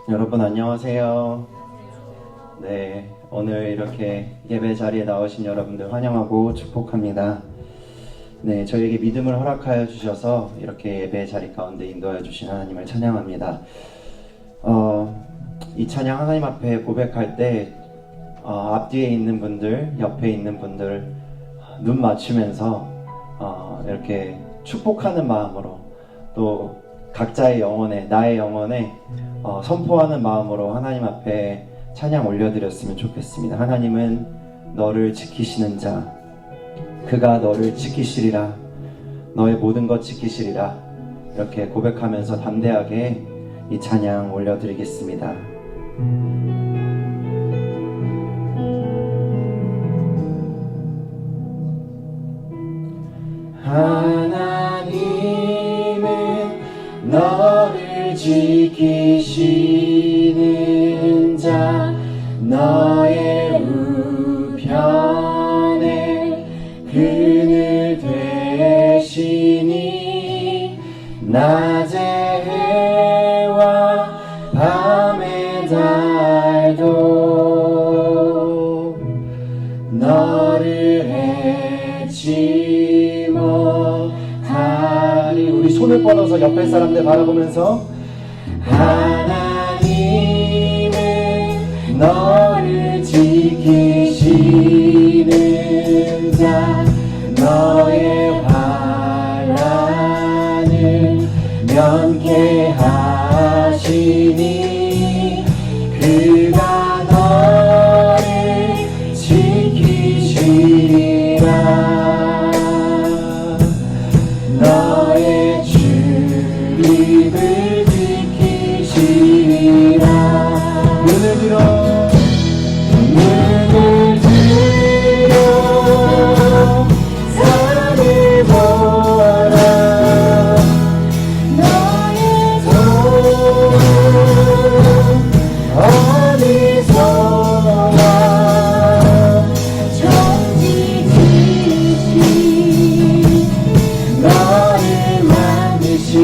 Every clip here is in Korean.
여러분 안녕하세요. 네, 오늘 이렇게 예배 자리에 나오신 여러분들 환영하고 축복합니다. 네, 저에게 믿음을 허락하여 주셔서 이렇게 예배 자리 가운데 인도하여 주신 하나님을 찬양합니다. 이 찬양 하나님 앞에 고백할 때 앞뒤에 있는 분들, 옆에 있는 분들 눈 맞추면서 이렇게 축복하는 마음으로 또 각자의 영혼에, 나의 영혼에 선포하는 마음으로 하나님 앞에 찬양 올려드렸으면 좋겠습니다. 하나님은 너를 지키시는 자, 그가 너를 지키시리라, 너의 모든 것 지키시리라, 이렇게 고백하면서 담대하게 이 찬양 올려드리겠습니다. 하나님은 너를 지키시는 자, 너의 우편에 그늘 되시니 낮의 해와 밤의 달도 너를 해치 못하리. 우리 손을 뻗어서 옆에 사람들 바라보면서 하나님은 너를 지키시는 자, 너의 환난을 면케하시니 그가 너를 지키시리라. 너의 출입을 지키시리라. 눈을 들어 산을 보아라. 너의 손 어디서와 정지지시 너를 만드신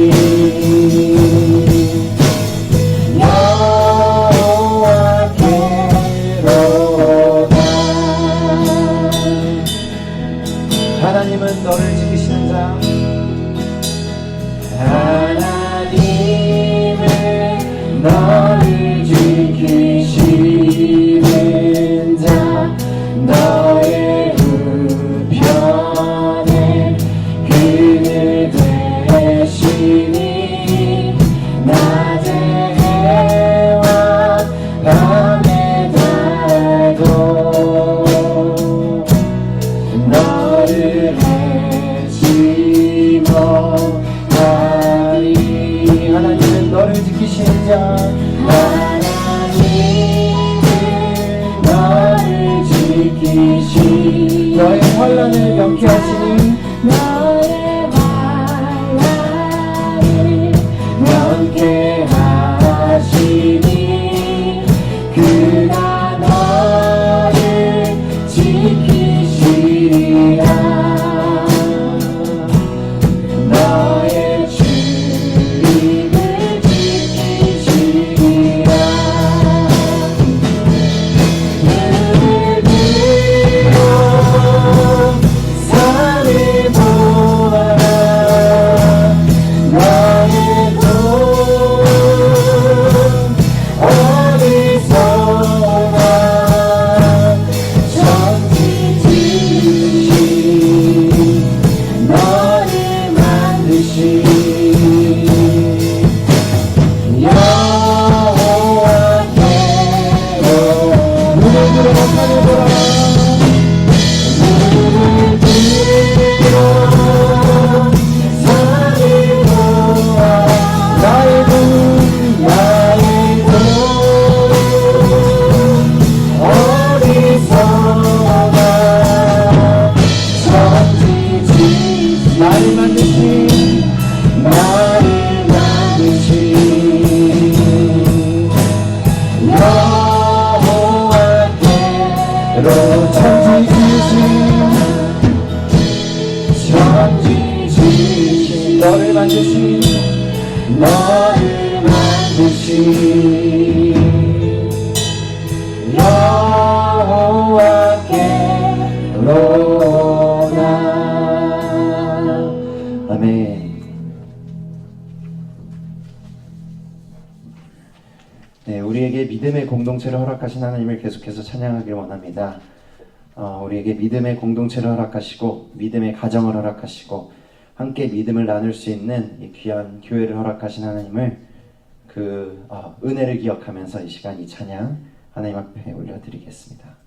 여호와께로다. 하나님은 너를 지키시는 자, 하나님은 너를 지키시는 자, 너의 우편에 그늘 되시니 낮의 해와 밤의 달도 너를 해치 못하리. 하나님은 너를 지키시는 자, 하나님은 너를 지키시 너의 환난을 명케하시니 너의 환난을 명케하시니 그가 너를 지키시리라. 너의 출입을 지키시리라. 눈을 들어 산을 보아라. 네, 우리에게 믿음의 공동체를 허락하신 하나님을 계속해서 찬양하길 원합니다. 우리에게 믿음의 공동체를 허락하시고 믿음의 가정을 허락하시고 함께 믿음을 나눌 수 있는 이 귀한 교회를 허락하신 하나님을 그 은혜를 기억하면서 이 시간 이 찬양 하나님 앞에 올려드리겠습니다.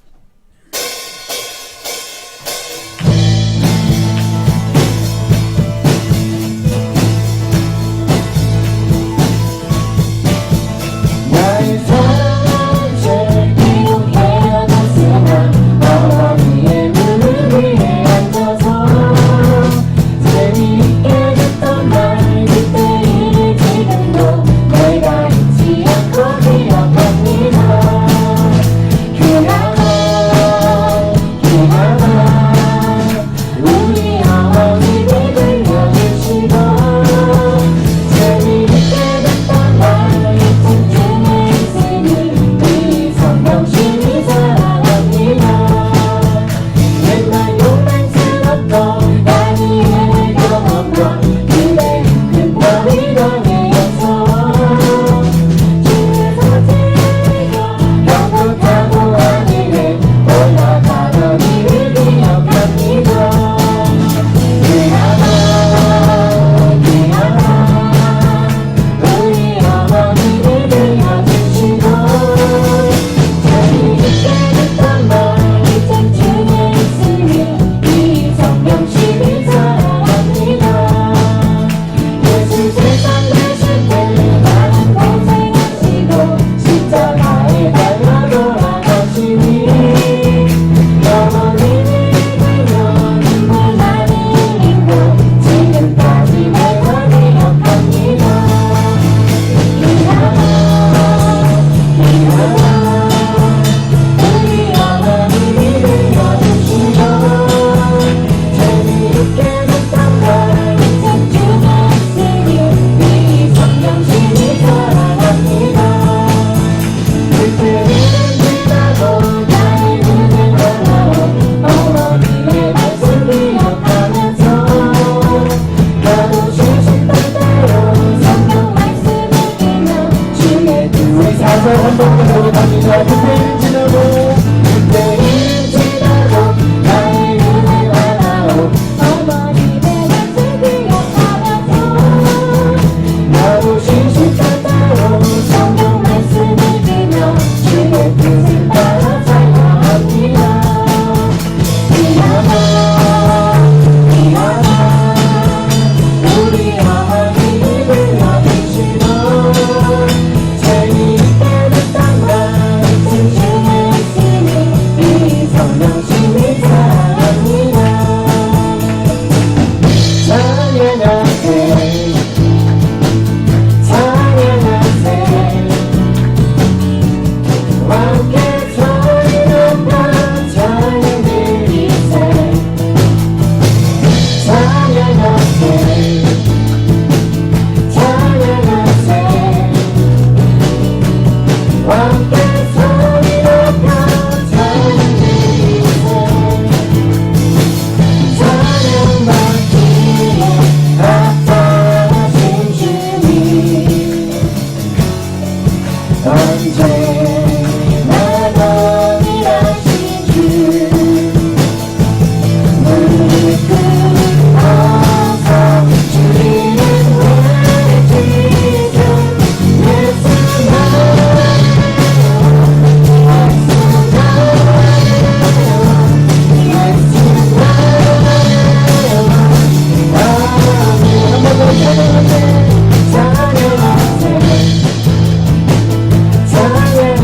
사랑해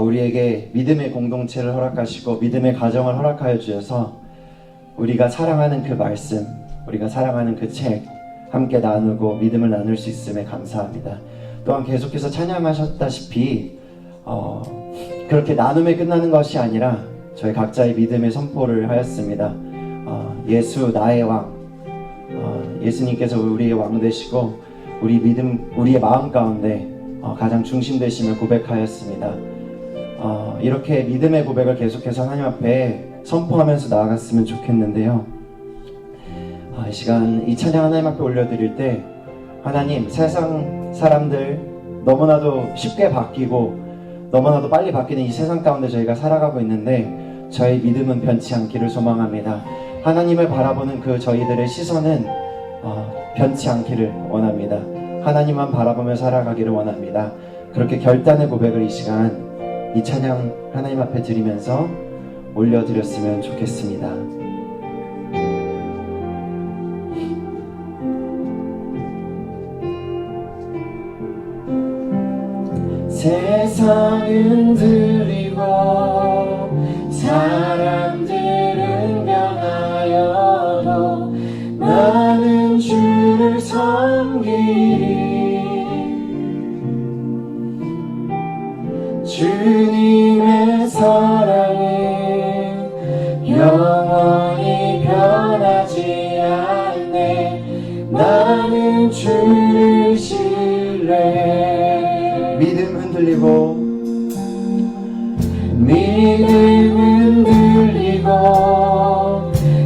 우리에게 믿음의 공동체를 허락하시고 믿음의 가정을 허락하여 주셔서 우리가 사랑하는 그 말씀, 우리가 사랑하는 그 책 함께 나누고 믿음을 나눌 수 있음에 감사합니다. 또한 계속해서 찬양하셨다시피 그렇게 나눔에 끝나는 것이 아니라 저희 각자의 믿음의 선포를 하였습니다. 예수 나의 왕, 예수님께서 우리의 왕 되시고 우리 믿음, 우리의 마음 가운데 가장 중심 되심을 고백하였습니다. 이렇게 믿음의 고백을 계속해서 하나님 앞에 선포하면서 나아갔으면 좋겠는데요. 이 시간 이 찬양 하나님 앞에 올려드릴 때 하나님, 세상 사람들 너무나도 쉽게 바뀌고 너무나도 빨리 바뀌는 이 세상 가운데 저희가 살아가고 있는데 저희 믿음은 변치 않기를 소망합니다. 하나님을 바라보는 그 저희들의 시선은 변치 않기를 원합니다. 하나님만 바라보며 살아가기를 원합니다. 그렇게 결단의 고백을 이 시간 이 찬양 하나님 앞에 드리면서 올려드렸으면 좋겠습니다. 세상은 들리고 사람들은 변하여도 나는 주를 섬기리. 주님의 사랑은 영원히 변하지 않네. 나는 주를 신뢰해. 믿음 흔들리고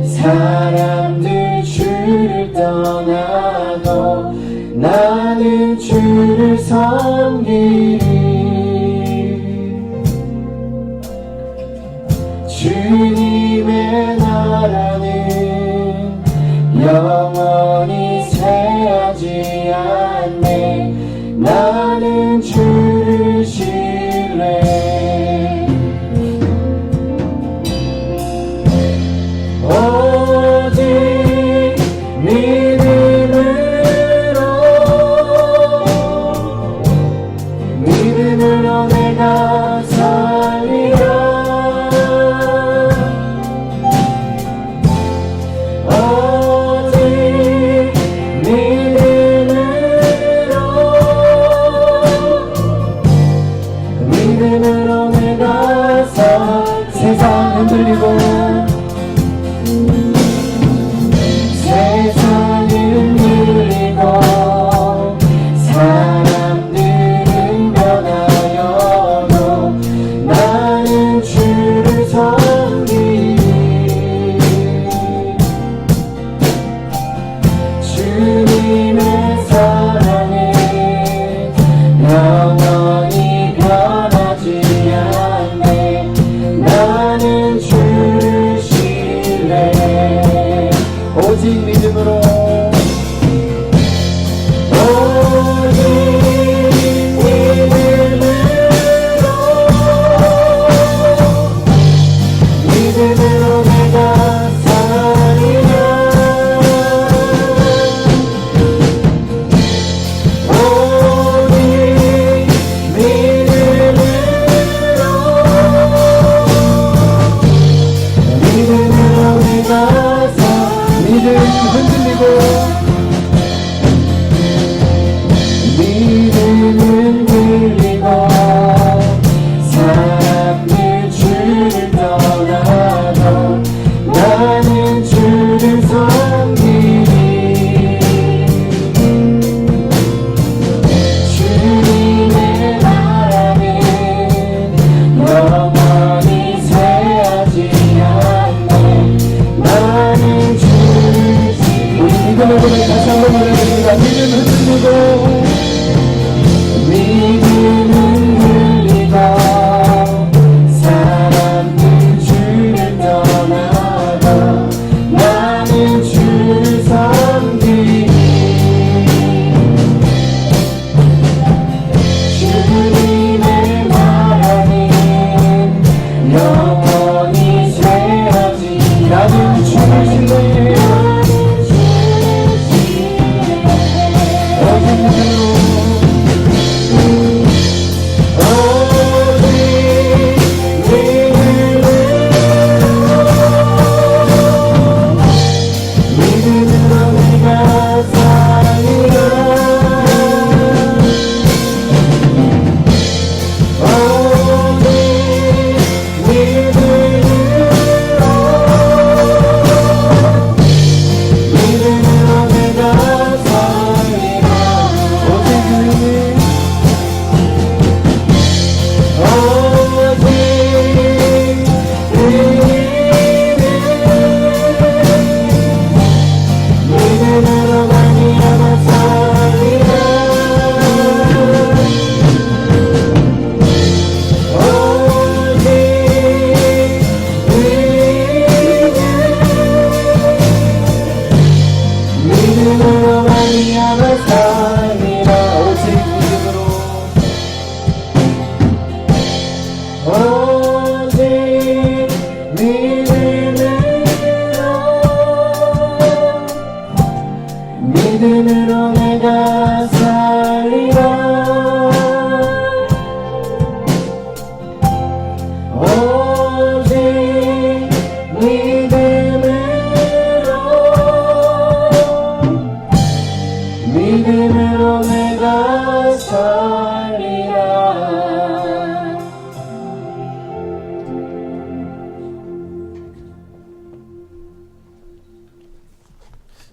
사람들 주를 떠나도 나는 주를 섬기리. 주님의 나라는 영원히 쇠하지 않네. 나는 주를 신뢰해. 오직 믿음으로 내가 살리라. 오직 믿음으로 내가 세상 흔들리고 사람들은 변하여도 나는 주를 섬기리. 주님의 사랑은 영원히 변하지 않네. 나는 주를 신뢰해. 오직 믿음으로 내가 살리라. 오직 믿음으로 내가 믿음 흔들리고 믿음은 들리고 사람들 주를 떠나도 나는 주를 섬기리. 주님의 나라는 영원히 쇠하지 않네. 나는 주를 우리 믿음의 고백 다시 한번 올려드립니다. 믿음 흔들리고 사람들 주를 떠나도 나는 주를 섬기리. 주님의 나라는 영원히 쇠하지. 나는 주를 신뢰해. 오직 믿음으로 믿음으로 내가 살리라. 오직 믿음으로 내가 살리라.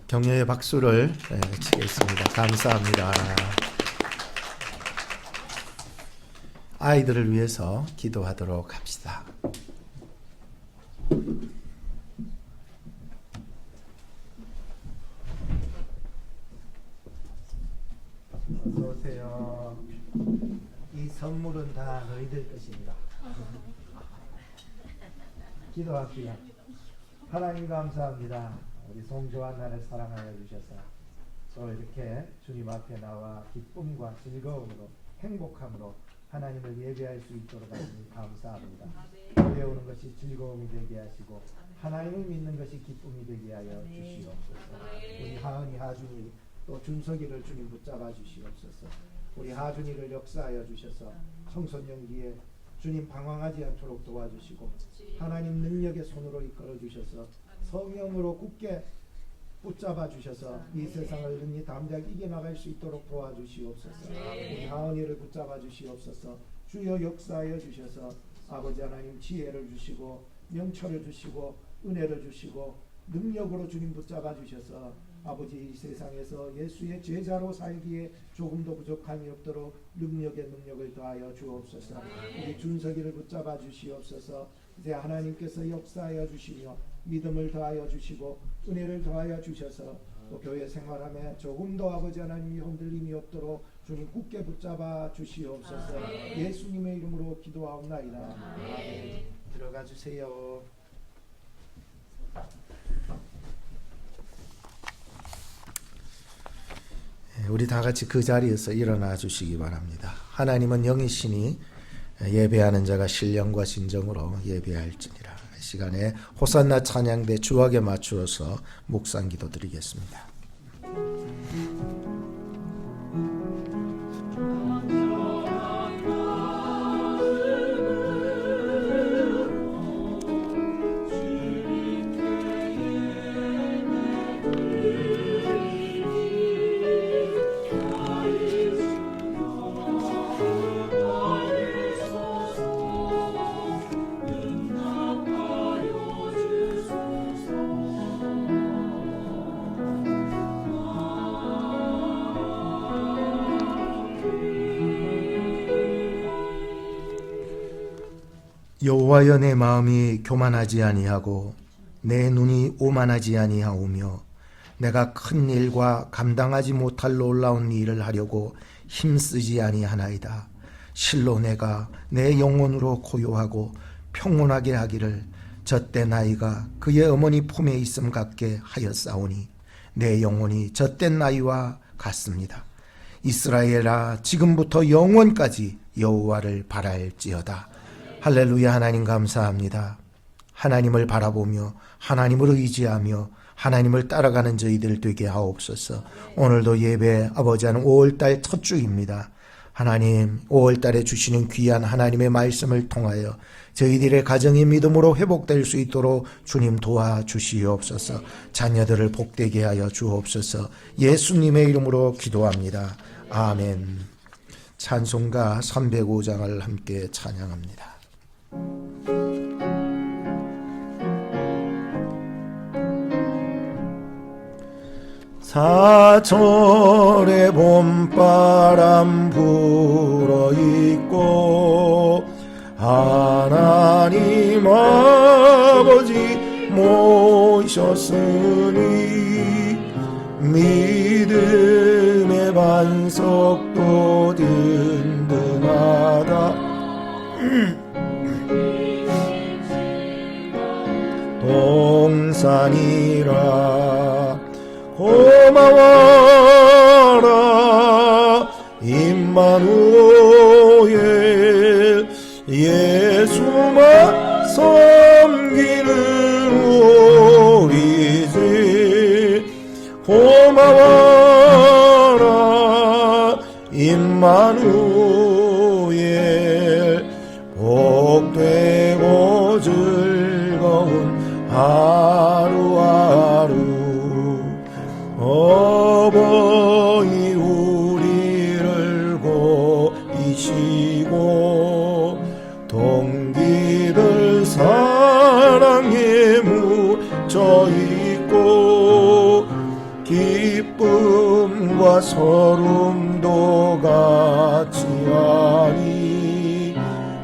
격려의 박수를 치겠습니다. 감사합니다. 아이들을 위해서 기도하도록 합시다. 어서 오세요. 이 선물은 다 너희들 것입니다. 기도할게요. 하나님 감사합니다. 우리 송조한나를 사랑하여 주셔서 또 이렇게 주님 앞에 나와 기쁨과 즐거움으로 행복함으로 하나님을 예배할 수 있도록 하시니 감사합니다. 배우는 것이 즐거움이 되게 하시고 하나님을 믿는 것이 기쁨이 되게 하여 주시옵소서. 우리 하은이 하준이 또 준석이를 주님 붙잡아 주시옵소서. 우리 하준이를 역사하여 주셔서 청소년기에 주님 방황하지 않도록 도와주시고 하나님 능력의 손으로 이끌어 주셔서 성령으로 굳게 붙잡아 주셔서 이 세상을 능히 담대하게 이겨나갈 수 있도록 도와주시옵소서. 우리 하은이를 붙잡아 주시옵소서. 주여 역사하여 주셔서 아버지 하나님 지혜를 주시고 명철을 주시고 은혜를 주시고 능력으로 주님 붙잡아 주셔서 아버지 이 세상에서 예수의 제자로 살기에 조금도 부족함이 없도록 능력의 능력을 더하여 주옵소서. 우리 준석이를 붙잡아 주시옵소서. 이제 하나님께서 역사하여 주시며 믿음을 더하여 주시고 은혜를 더하여 주셔서 또 교회 생활함에 조금도 아버지 하나님이 흔들림이 없도록 주님 굳게 붙잡아 주시옵소서. 예수님의 이름으로 기도하옵나이다. 아멘. 들어가 주세요. 우리 다 같이 그 자리에서 일어나 주시기 바랍니다. 하나님은 영이시니 예배하는 자가 신령과 진정으로 예배할지니라. 이 시간에 호산나 찬양대 주악에 맞추어서 묵상 기도 드리겠습니다. 여호와여 내 마음이 교만하지 아니하고 내 눈이 오만하지 아니하오며 내가 큰 일과 감당하지 못할 놀라운 일을 하려고 힘쓰지 아니하나이다. 실로 내가 내 영혼으로 고요하고 평온하게 하기를 젖된 아이가 그의 어머니 품에 있음 같게 하였사오니 내 영혼이 젖된 아이와 같습니다. 이스라엘아 지금부터 영원까지 여호와를 바랄지어다. 할렐루야. 하나님 감사합니다. 하나님을 바라보며 하나님을 의지하며 하나님을 따라가는 저희들 되게 하옵소서. 오늘도 예배 아버지하는 5월달 첫 주입니다. 하나님 5월달에 주시는 귀한 하나님의 말씀을 통하여 저희들의 가정이 믿음으로 회복될 수 있도록 주님 도와주시옵소서. 자녀들을 복되게 하여 주옵소서. 예수님의 이름으로 기도합니다. 아멘. 찬송가 305장을 함께 찬양합니다. 사철의 봄바람 불어있고 하나님 아버지 모셨으니 믿음의 반석도 든든하다. 동산이라 고마워라 임마누엘 예수만 섬기는 우리 집 고마워 임마누엘 복되고 즐거운 하루하루 어버이 우리를 고이시고 동기들 사랑에 묻혀있고 기쁨과 서름도 같이 하니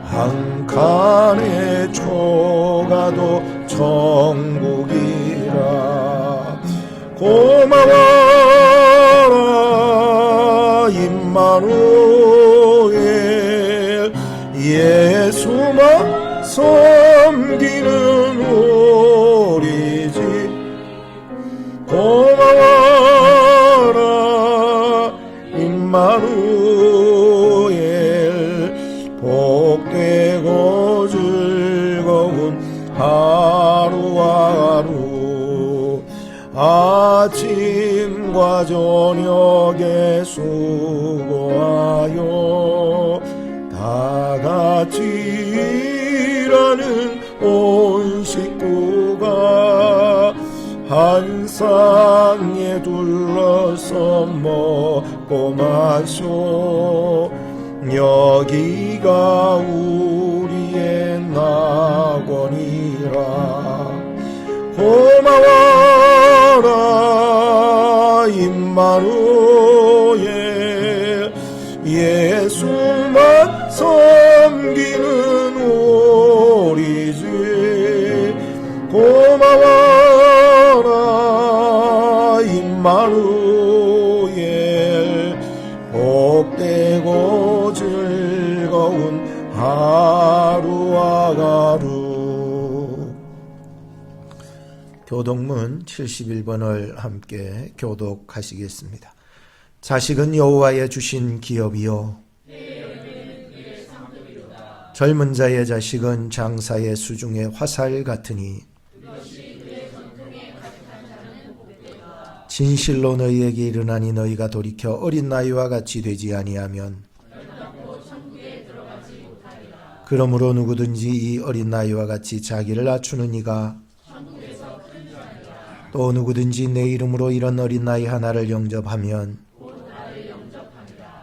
한 칸의 초가도 천국이라 고마워라 임마누엘 예수만 섬기는 우리 집 고마워라 임마누엘 복되고 즐거운 하루하루 아침과 저녁에 수고하여 다같이 일하는 온 식구가 한 상에 둘러서 먹고 마셔 여기가 우리의 낙원이라 고마워라 임마누엘 예수만 섬기는 우리 집 고마워라 임마누엘 복되고 즐거운 하루하루 교독문 71번을 함께 교독하시겠습니다. 자식은 여호와의 주신 기업이요 젊은 자의 자식은 장사의 수중의 화살 같으니 진실로 너희에게 이르나니 너희가 돌이켜 어린 나이와 같이 되지 아니하면 그러므로 누구든지 이 어린 나이와 같이 자기를 낮추는 이가 또 누구든지 내 이름으로 이런 어린 나이 하나를 영접하면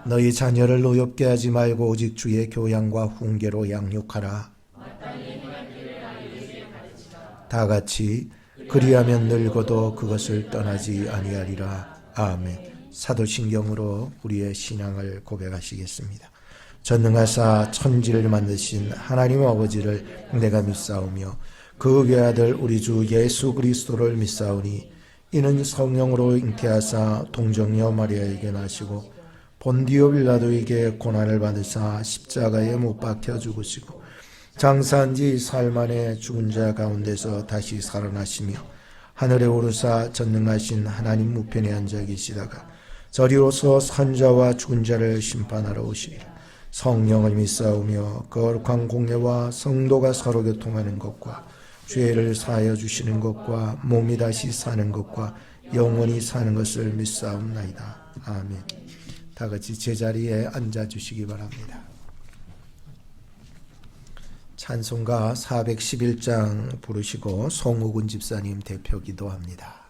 너희 자녀를 노엽게 하지 말고 오직 주의 교양과 훈계로 양육하라. 다 같이 그리하면 늙어도 그것을 떠나지 아니하리라. 아멘. 사도신경으로 우리의 신앙을 고백하시겠습니다. 전능하사 천지를 만드신 하나님 아버지를 내가 믿사오며 그 외아들 우리 주 예수 그리스도를 믿사오니 이는 성령으로 잉태하사 동정녀 마리아에게 나시고 본디오 빌라도에게 고난을 받으사 십자가에 못 박혀 죽으시고 장사한 지 사흘 만에 죽은 자 가운데서 다시 살아나시며 하늘에 오르사 전능하신 하나님 우편에 앉아 계시다가 저리로서 산자와 죽은 자를 심판하러 오시리라. 성령을 믿사오며 거룩한 공예와 성도가 서로 교통하는 것과 죄를 사하여 주시는 것과 몸이 다시 사는 것과 영원히 사는 것을 믿사옵나이다. 아멘. 다 같이 제자리에 앉아주시기 바랍니다. 찬송가 411장 부르시고 송우근 집사님 대표 기도합니다.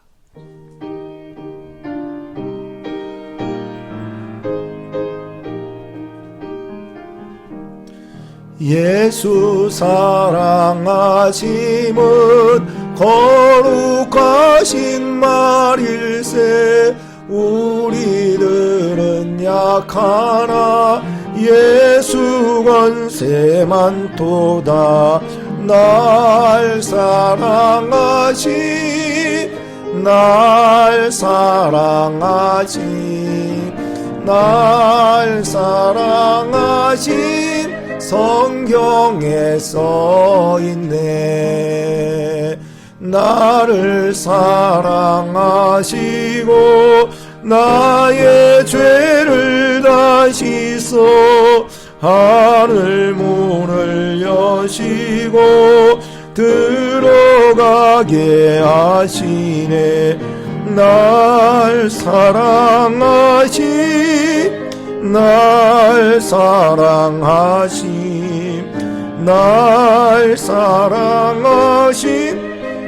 예수 사랑하심은 거룩하신 말일세. 우리들은 약하나 예수 권세만 도다. 날 사랑하신 성경에 써있네. 나를 사랑하시고 나의 죄를 다 씻어 하늘 문을 여시고 들어가게 하시네. 날 사랑하신 날 사랑하심, 날 사랑하심,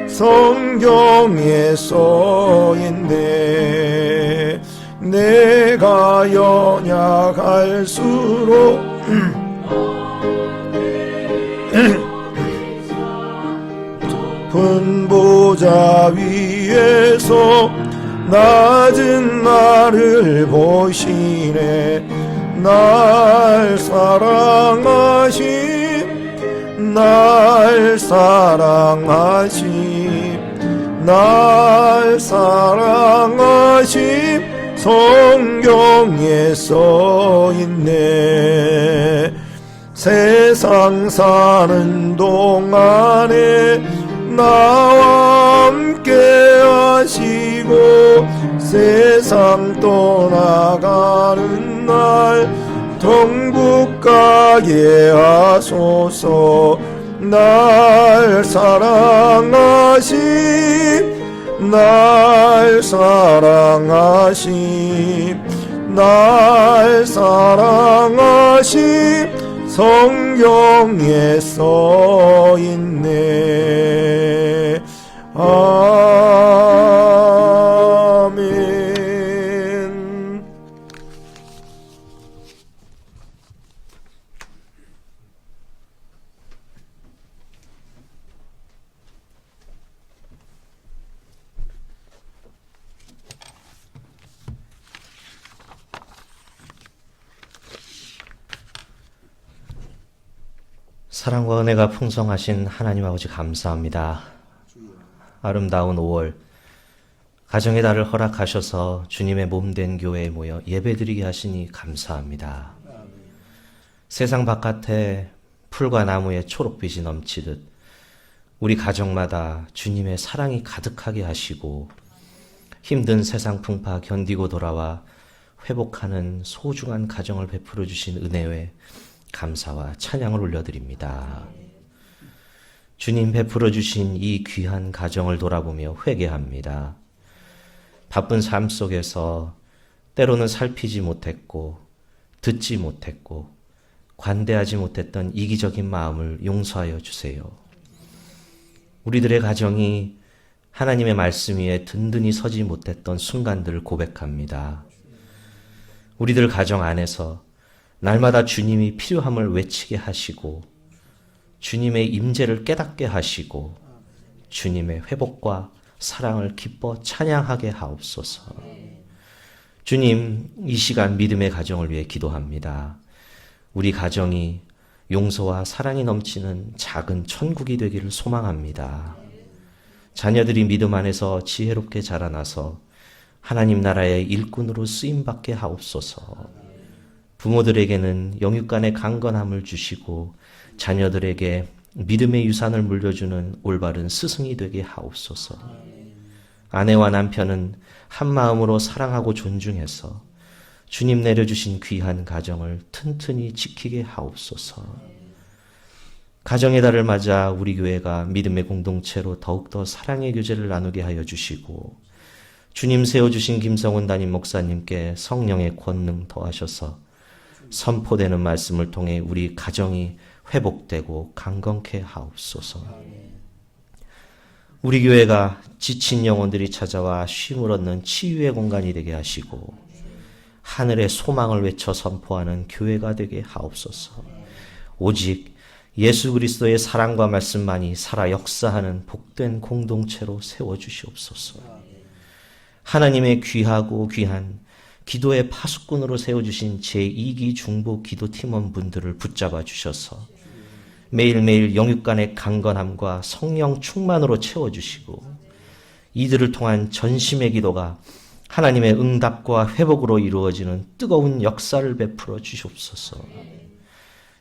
성경에 써있네. 내가 연약할수록 분보자 위에서 낮은 나를 보시네. 날 사랑하심, 날 사랑하심, 날 사랑하심, 성경에 써있네. 세상 사는 동안에 나와 함께 하시고 세상 떠나가는 날 천국 가게 하소서. 날 사랑하심, 날 사랑하심, 날 사랑하심, 성경에 써있네. 아멘. 사랑과 은혜가 풍성하신 하나님 아버지 감사합니다. 아름다운 5월 가정의 달을 허락하셔서 주님의 몸된 교회에 모여 예배드리게 하시니 감사합니다. 세상 바깥에 풀과 나무의 초록빛이 넘치듯 우리 가정마다 주님의 사랑이 가득하게 하시고 힘든 세상 풍파 견디고 돌아와 회복하는 소중한 가정을 베풀어 주신 은혜에 감사와 찬양을 올려드립니다. 주님 베풀어 주신 이 귀한 가정을 돌아보며 회개합니다. 바쁜 삶 속에서 때로는 살피지 못했고 듣지 못했고 관대하지 못했던 이기적인 마음을 용서하여 주세요. 우리들의 가정이 하나님의 말씀 위에 든든히 서지 못했던 순간들을 고백합니다. 우리들 가정 안에서 날마다 주님이 필요함을 외치게 하시고 주님의 임재를 깨닫게 하시고 주님의 회복과 사랑을 기뻐 찬양하게 하옵소서. 주님, 이 시간 믿음의 가정을 위해 기도합니다. 우리 가정이 용서와 사랑이 넘치는 작은 천국이 되기를 소망합니다. 자녀들이 믿음 안에서 지혜롭게 자라나서 하나님 나라의 일꾼으로 쓰임받게 하옵소서. 부모들에게는 영육간의 강건함을 주시고 자녀들에게 믿음의 유산을 물려주는 올바른 스승이 되게 하옵소서. 아내와 남편은 한 마음으로 사랑하고 존중해서 주님 내려주신 귀한 가정을 튼튼히 지키게 하옵소서. 가정의 달을 맞아 우리 교회가 믿음의 공동체로 더욱더 사랑의 교제를 나누게 하여 주시고 주님 세워주신 김성훈 담임 목사님께 성령의 권능 더하셔서 선포되는 말씀을 통해 우리 가정이 회복되고 강건케 하옵소서. 우리 교회가 지친 영혼들이 찾아와 쉼을 얻는 치유의 공간이 되게 하시고 하늘의 소망을 외쳐 선포하는 교회가 되게 하옵소서. 오직 예수 그리스도의 사랑과 말씀만이 살아 역사하는 복된 공동체로 세워주시옵소서. 하나님의 귀하고 귀한 기도의 파수꾼으로 세워주신 제2기 중보 기도팀원분들을 붙잡아 주셔서 매일매일 영육간의 강건함과 성령 충만으로 채워주시고 이들을 통한 전심의 기도가 하나님의 응답과 회복으로 이루어지는 뜨거운 역사를 베풀어 주시옵소서.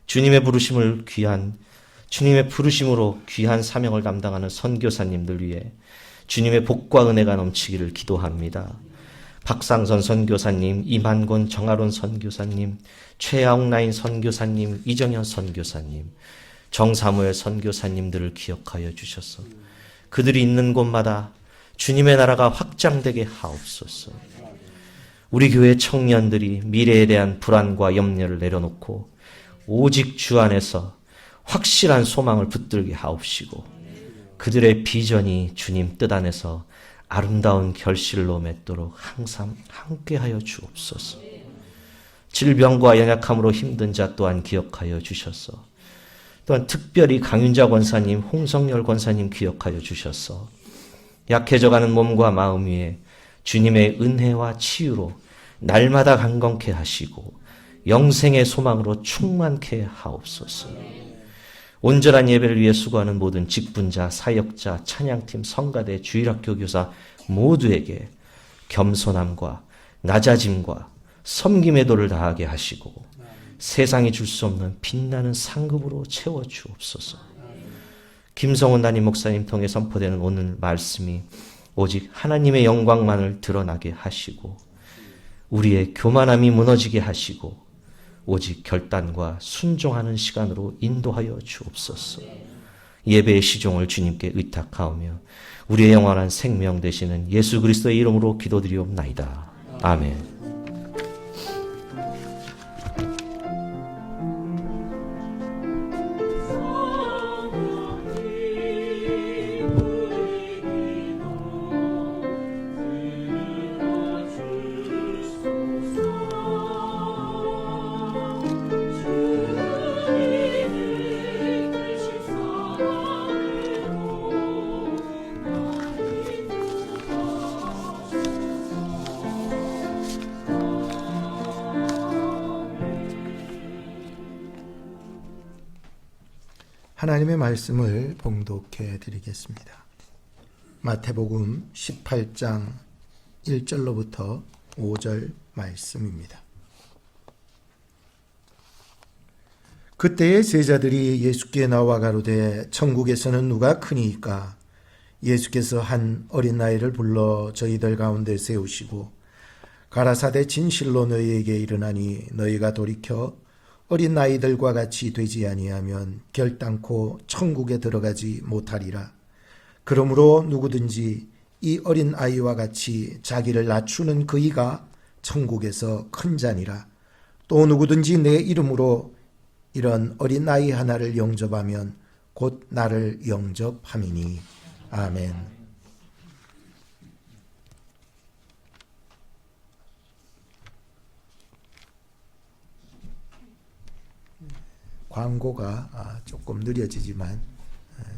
주님의 부르심으로 귀한 사명을 담당하는 선교사님들 위해 주님의 복과 은혜가 넘치기를 기도합니다. 박상선 선교사님, 이만곤 정아론 선교사님, 최아옥라인 선교사님, 이정현 선교사님, 정사무엘 선교사님들을 기억하여 주셔서 그들이 있는 곳마다 주님의 나라가 확장되게 하옵소서. 우리 교회 청년들이 미래에 대한 불안과 염려를 내려놓고 오직 주 안에서 확실한 소망을 붙들게 하옵시고 그들의 비전이 주님 뜻 안에서 아름다운 결실로 맺도록 항상 함께하여 주옵소서. 질병과 연약함으로 힘든 자 또한 기억하여 주셔서 또한 특별히 강윤자 권사님, 홍성열 권사님 기억하여 주셔서 약해져가는 몸과 마음 위에 주님의 은혜와 치유로 날마다 강건케 하시고 영생의 소망으로 충만케 하옵소서. 온전한 예배를 위해 수고하는 모든 직분자, 사역자, 찬양팀, 성가대, 주일학교 교사 모두에게 겸손함과 낮아짐과 섬김의 도를 다하게 하시고 세상이 줄 수 없는 빛나는 상급으로 채워 주옵소서. 김성훈 담임 목사님 통해 선포되는 오늘 말씀이 오직 하나님의 영광만을 드러나게 하시고 우리의 교만함이 무너지게 하시고 오직 결단과 순종하는 시간으로 인도하여 주옵소서. 예배의 시종을 주님께 의탁하오며 우리의 영원한 생명 되시는 예수 그리스도의 이름으로 기도드리옵나이다. 아멘. 하나님의 말씀을 봉독해 드리겠습니다. 마태복음 18장 1절로부터 5절 말씀입니다. 그때의 제자들이 예수께 나와 가로되 천국에서는 누가 크니이까? 예수께서 한 어린 아이를 불러 저희들 가운데 세우시고 가라사대 진실로 너희에게 이르나니 너희가 돌이켜 어린 아이들과 같이 되지 아니하면 결단코 천국에 들어가지 못하리라. 그러므로 누구든지 이 어린 아이와 같이 자기를 낮추는 그이가 천국에서 큰 자니라. 또 누구든지 내 이름으로 이런 어린 아이 하나를 영접하면 곧 나를 영접함이니. 아멘. 광고가 조금 느려지지만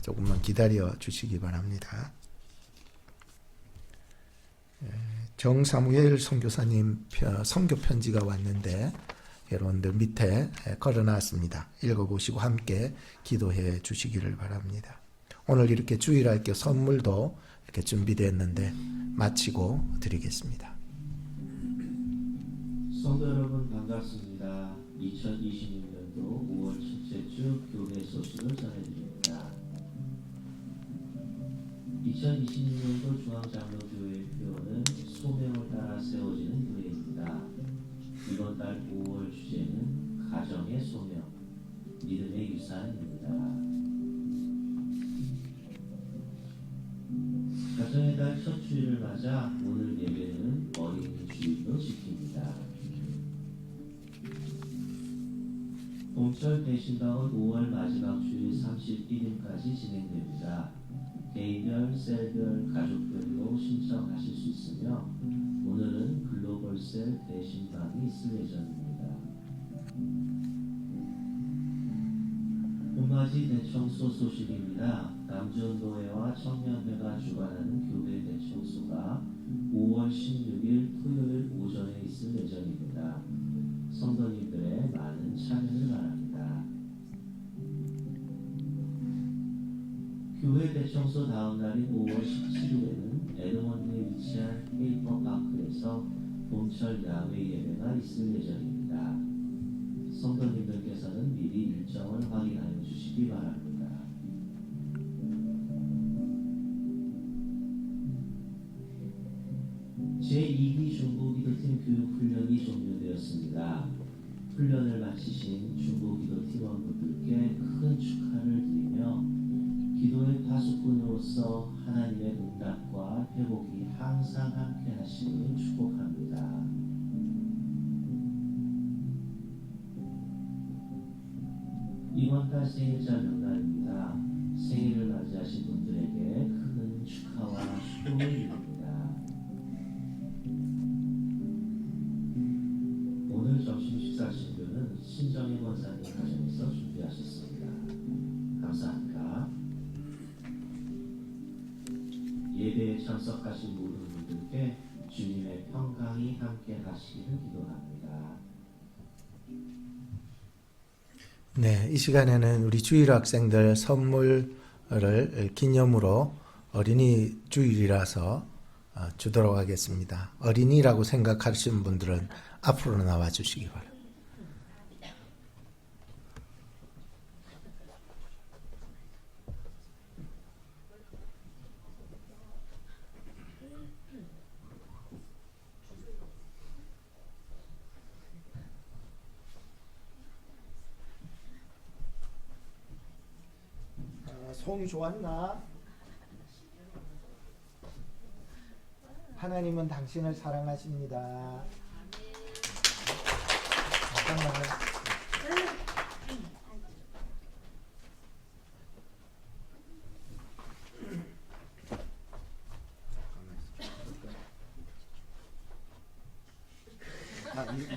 조금만 기다려 주시기 바랍니다. 정사무엘 선교사님 선교 편지가 왔는데 여러분들 밑에 걸어놨습니다. 읽어보시고 함께 기도해 주시기를 바랍니다. 오늘 이렇게 주일학교 선물도 이렇게 준비됐는데 마치고 드리겠습니다. 성도 여러분 반갑습니다. 2026년도 5월 첫째 주 교회 소식을 전해드립니다. 2026년도 중앙장로교회 표는 소명을 따라 세워지는 교회입니다. 이번 달 5월 주제는 가정의 소명, 믿음의 유산입니다. 가정의 달 첫 주일을 맞아 오늘 예배는 어린이 주일로 지킵니다. 봄철 대신다운 5월 마지막 주일 31일까지 진행됩니다. 개인별, 셀별, 가족별로 신청하실 수 있으며 오늘은 글로벌 셀 대신방이 있을 예정입니다. 봄맞이 대청소 소식입니다. 남주운동회와 청년회가 주관하는 교회 대청소가 5월 16일 토요일 오전에 있을 예정입니다. 성도님들의 많은 참여를 바랍니다. 교회 대청소 다음 날인 5월 17일에는 에드먼드에 위치한 페이퍼파크에서 봄철 야외 예배가 있을 예정입니다. 성도님들께서는 미리 일정을 확인하여 주시기 바랍니다. 제2기 중보기도팀 교육훈련이 종료되었습니다. 훈련을 마치신 중보기도팀원분들께 큰 축하를 드리며 기도의 파수꾼으로서 하나님의 응답과 회복이 항상 함께 하시길 축복합니다. 이번 달 생일자 명단입니다. 생일을 맞이하신 분들에게 큰 축하와 축복을 드립니다. 오늘 점심 식사 신부는 신정희 권사님 가정에서 준비하셨습니다. 감사합니다. 예배에 참석하신 모든 분들께 주님의 평강이 함께 하시기를 기도합니다. 네, 이 시간에는 우리 주일 학생들 선물을 기념으로 어린이 주일이라서 주도록 하겠습니다. 어린이라고 생각하시는 분들은 앞으로 나와 주시기 바랍니다. 송 좋았나? 하나님은 당신을 사랑하십니다. 잠깐만요.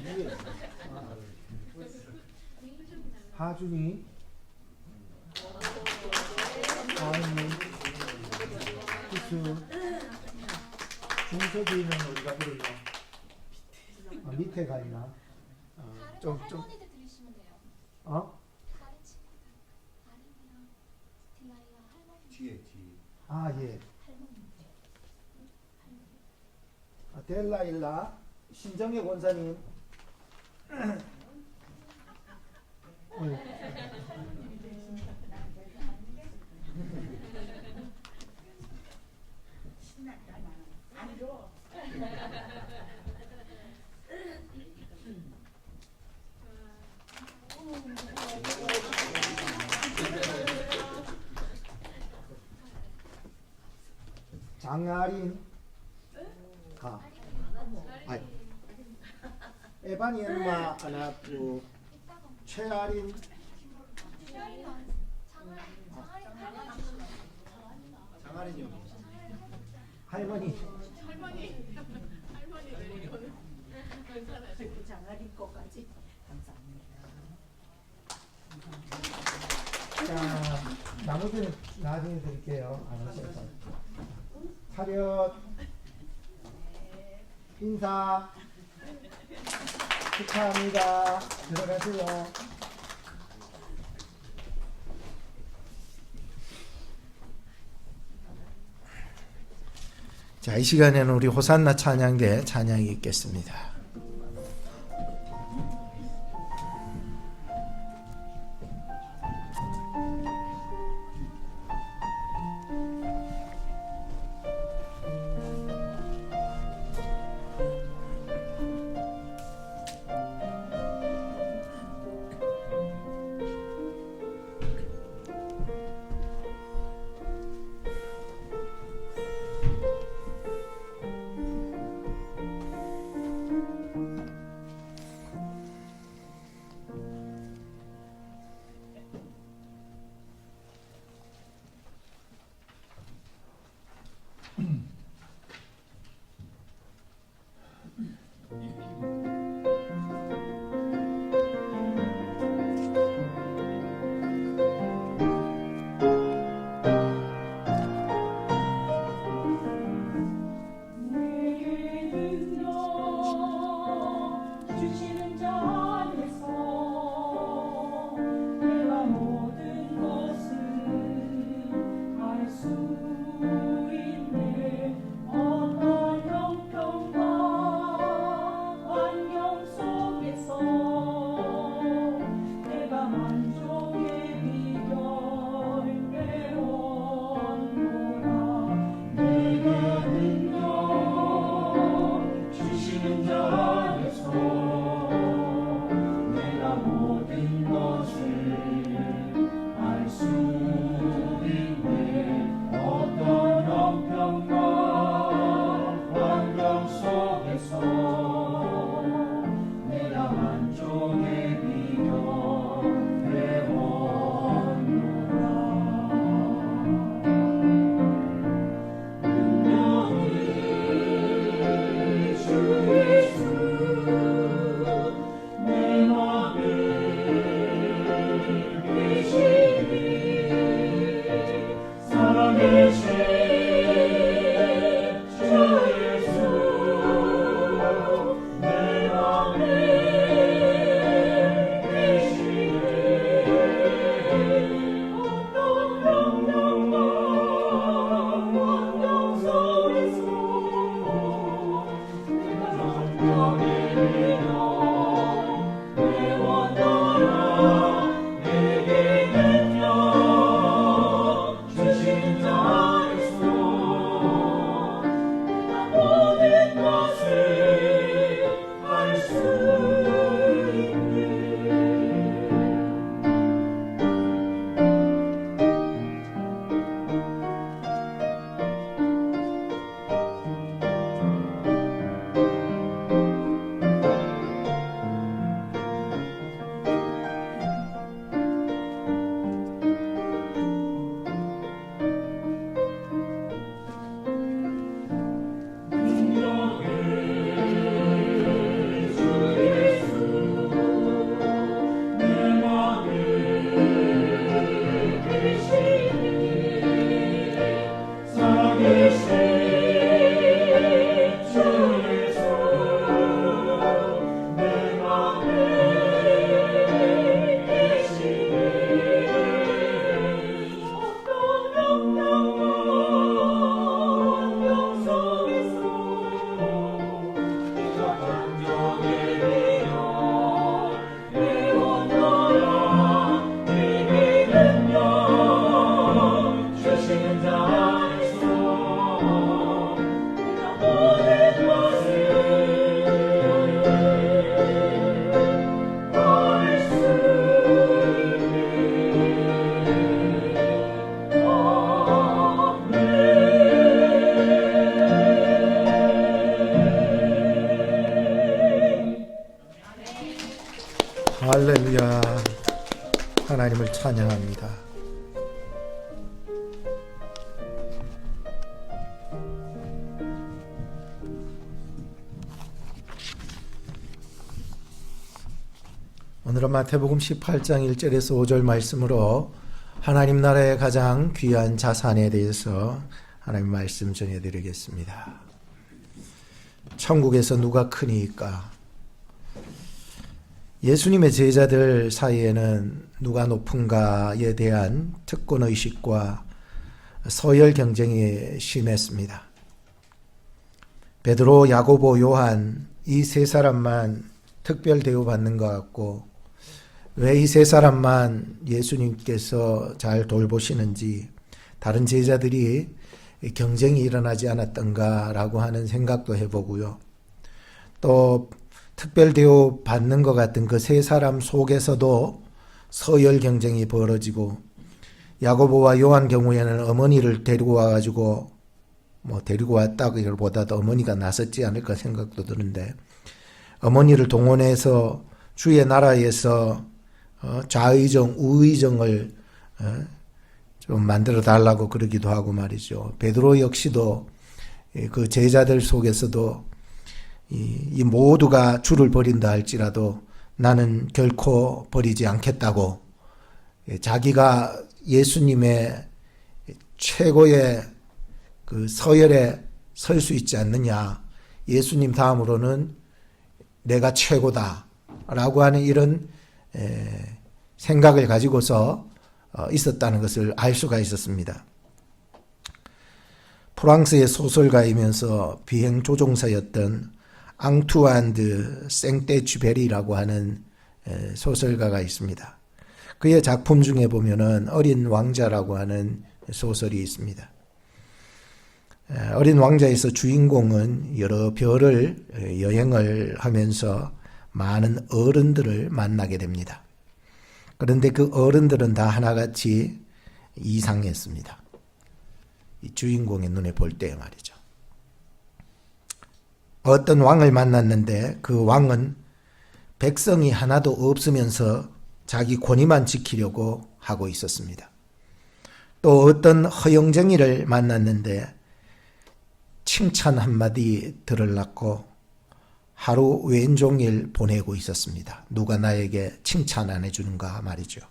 위에. 하준이, 다은이, 희수, 중석이는 어디가 들어있나? 밑에 가 있나? 좀 할머니들 들으시면 돼요. 어? 다른 친구들, 아린이랑 딜라이랑 할머니. 뒤에. 아 예. 할머니. 델라일라 신정혜 권사님. 장아린 가. 에바니 엄마 안았고 최아린 장아린 할머니 장아린 거까지 감사합니다. 자, 나머지는 나중에 드릴게요. 안 하셔서. 차렷, 인사, 축하합니다. 들어가세요. 자, 이 시간에는 우리 호산나 찬양대 찬양이 있겠습니다. 할렐루야. 하나님을 찬양합니다. 오늘은 마태복음 18장 1절에서 5절 말씀으로 하나님 나라의 가장 귀한 자산에 대해서 하나님 말씀 전해드리겠습니다. 천국에서 누가 크니까? 예수님의 제자들 사이에는 누가 높은가에 대한 특권의식과 서열 경쟁이 심했습니다. 베드로, 야고보, 요한 이 세 사람만 특별 대우받는 것 같고 왜 이 세 사람만 예수님께서 잘 돌보시는지 다른 제자들이 경쟁이 일어나지 않았던가라고 하는 생각도 해보고요. 또 특별 대우 받는 것 같은 그 세 사람 속에서도 서열 경쟁이 벌어지고 야고보와 요한 경우에는 어머니를 데리고 와가지고 데리고 왔다기보다도 어머니가 나섰지 않을까 생각도 드는데 어머니를 동원해서 주의 나라에서 좌의정, 우의정을 좀 만들어 달라고 그러기도 하고 말이죠. 베드로 역시도 그 제자들 속에서도 이 모두가 주를 버린다 할지라도 나는 결코 버리지 않겠다고 자기가 예수님의 최고의 그 서열에 설 수 있지 않느냐. 예수님 다음으로는 내가 최고다 라고 하는 이런 생각을 가지고서 있었다는 것을 알 수가 있었습니다. 프랑스의 소설가이면서 비행 조종사였던 앙투안 드 생떼쥐베리라고 하는 소설가가 있습니다. 그의 작품 중에 보면은 어린 왕자라고 하는 소설이 있습니다. 어린 왕자에서 주인공은 여러 별을 여행을 하면서 많은 어른들을 만나게 됩니다. 그런데 그 어른들은 다 하나같이 이상했습니다. 이 주인공의 눈에 볼 때 말이죠. 어떤 왕을 만났는데 그 왕은 백성이 하나도 없으면서 자기 권위만 지키려고 하고 있었습니다. 또 어떤 허영쟁이를 만났는데 칭찬 한마디 들으려고 하루 왼종일 보내고 있었습니다. 누가 나에게 칭찬 안 해주는가 말이죠.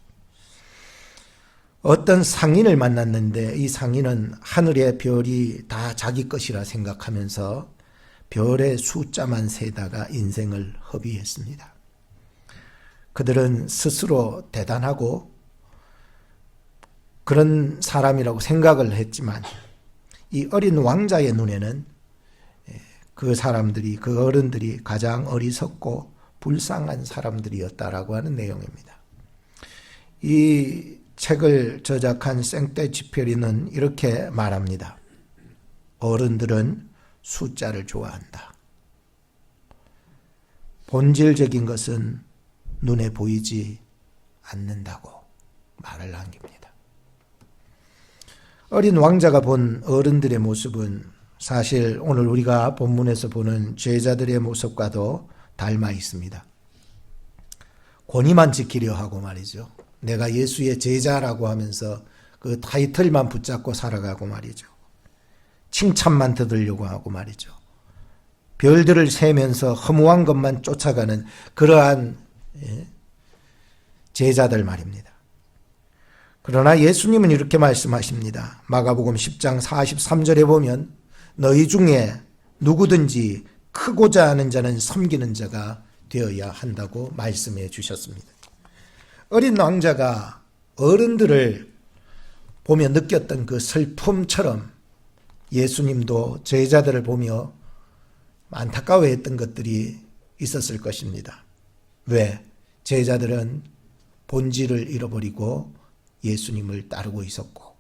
어떤 상인을 만났는데 이 상인은 하늘의 별이 다 자기 것이라 생각하면서 별의 숫자만 세다가 인생을 허비했습니다. 그들은 스스로 대단하고 그런 사람이라고 생각을 했지만 이 어린 왕자의 눈에는 그 사람들이, 그 어른들이 가장 어리석고 불쌍한 사람들이었다라고 하는 내용입니다. 이 책을 저작한 생떼쥐페리는 이렇게 말합니다. 어른들은 숫자를 좋아한다. 본질적인 것은 눈에 보이지 않는다고 말을 남깁니다. 어린 왕자가 본 어른들의 모습은 사실 오늘 우리가 본문에서 보는 제자들의 모습과도 닮아 있습니다. 권위만 지키려 하고 말이죠. 내가 예수의 제자라고 하면서 그 타이틀만 붙잡고 살아가고 말이죠. 칭찬만 듣으려고 하고 말이죠. 별들을 세면서 허무한 것만 쫓아가는 그러한 제자들 말입니다. 그러나 예수님은 이렇게 말씀하십니다. 마가복음 10장 43절에 보면 너희 중에 누구든지 크고자 하는 자는 섬기는 자가 되어야 한다고 말씀해 주셨습니다. 어린 왕자가 어른들을 보며 느꼈던 그 슬픔처럼 예수님도 제자들을 보며 안타까워했던 것들이 있었을 것입니다. 왜? 제자들은 본질을 잃어버리고 예수님을 따르고 있었고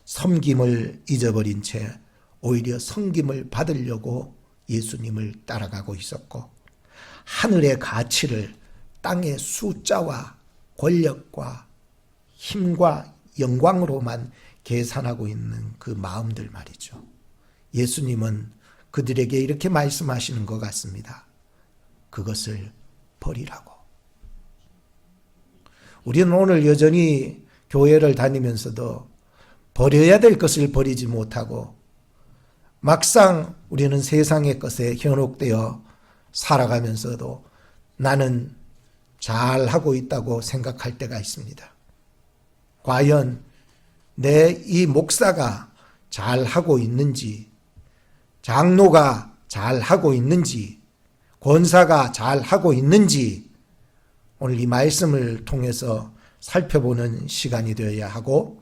섬김을 잊어버린 채 오히려 섬김을 받으려고 예수님을 따라가고 있었고 하늘의 가치를 땅의 숫자와 권력과 힘과 영광으로만 계산하고 있는 그 마음들 말이죠. 예수님은 그들에게 이렇게 말씀하시는 것 같습니다. 그것을 버리라고. 우리는 오늘 여전히 교회를 다니면서도 버려야 될 것을 버리지 못하고 막상 우리는 세상의 것에 현혹되어 살아가면서도 나는 잘하고 있다고 생각할 때가 있습니다. 과연 내 이 목사가 잘하고 있는지, 장로가 잘하고 있는지, 권사가 잘하고 있는지 오늘 이 말씀을 통해서 살펴보는 시간이 되어야 하고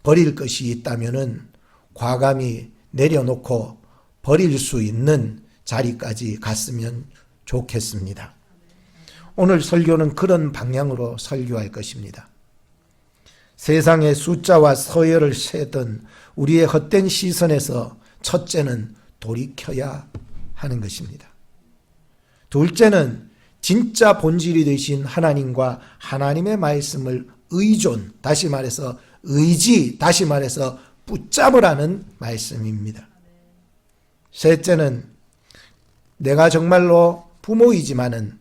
버릴 것이 있다면은 과감히 내려놓고 버릴 수 있는 자리까지 갔으면 좋겠습니다. 오늘 설교는 그런 방향으로 설교할 것입니다. 세상의 숫자와 서열을 세던 우리의 헛된 시선에서 첫째는 돌이켜야 하는 것입니다. 둘째는 진짜 본질이 되신 하나님과 하나님의 말씀을 의존, 다시 말해서 의지, 다시 말해서 붙잡으라는 말씀입니다. 셋째는 내가 정말로 부모이지만은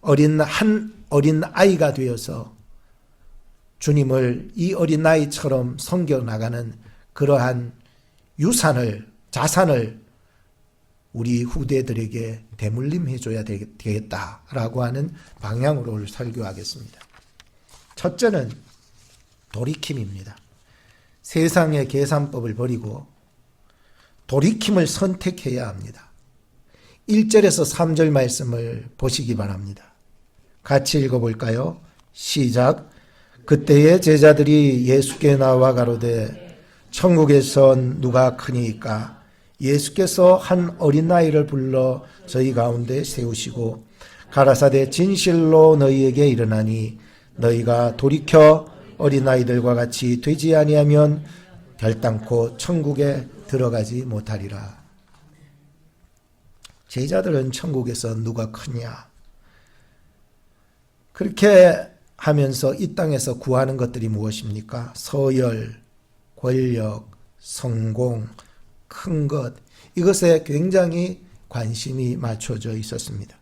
어린 아이가 되어서 주님을 이 어린 아이처럼 섬겨나가는 그러한 유산을, 자산을 우리 후대들에게 대물림해 줘야 되겠다라고 하는 방향으로 설교하겠습니다. 첫째는 돌이킴입니다. 세상의 계산법을 버리고 돌이킴을 선택해야 합니다. 1절에서 3절 말씀을 보시기 바랍니다. 같이 읽어볼까요? 시작. 그때의 제자들이 예수께 나와 가로되 천국에선 누가 크니까? 예수께서 한 어린아이를 불러 저희 가운데 세우시고 가라사대 진실로 너희에게 이르나니 너희가 돌이켜 어린아이들과 같이 되지 아니하면 결단코 천국에 들어가지 못하리라. 제자들은 천국에서 누가 크냐? 그렇게 하면서 이 땅에서 구하는 것들이 무엇입니까? 서열, 권력, 성공, 큰 것, 이것에 굉장히 관심이 맞춰져 있었습니다.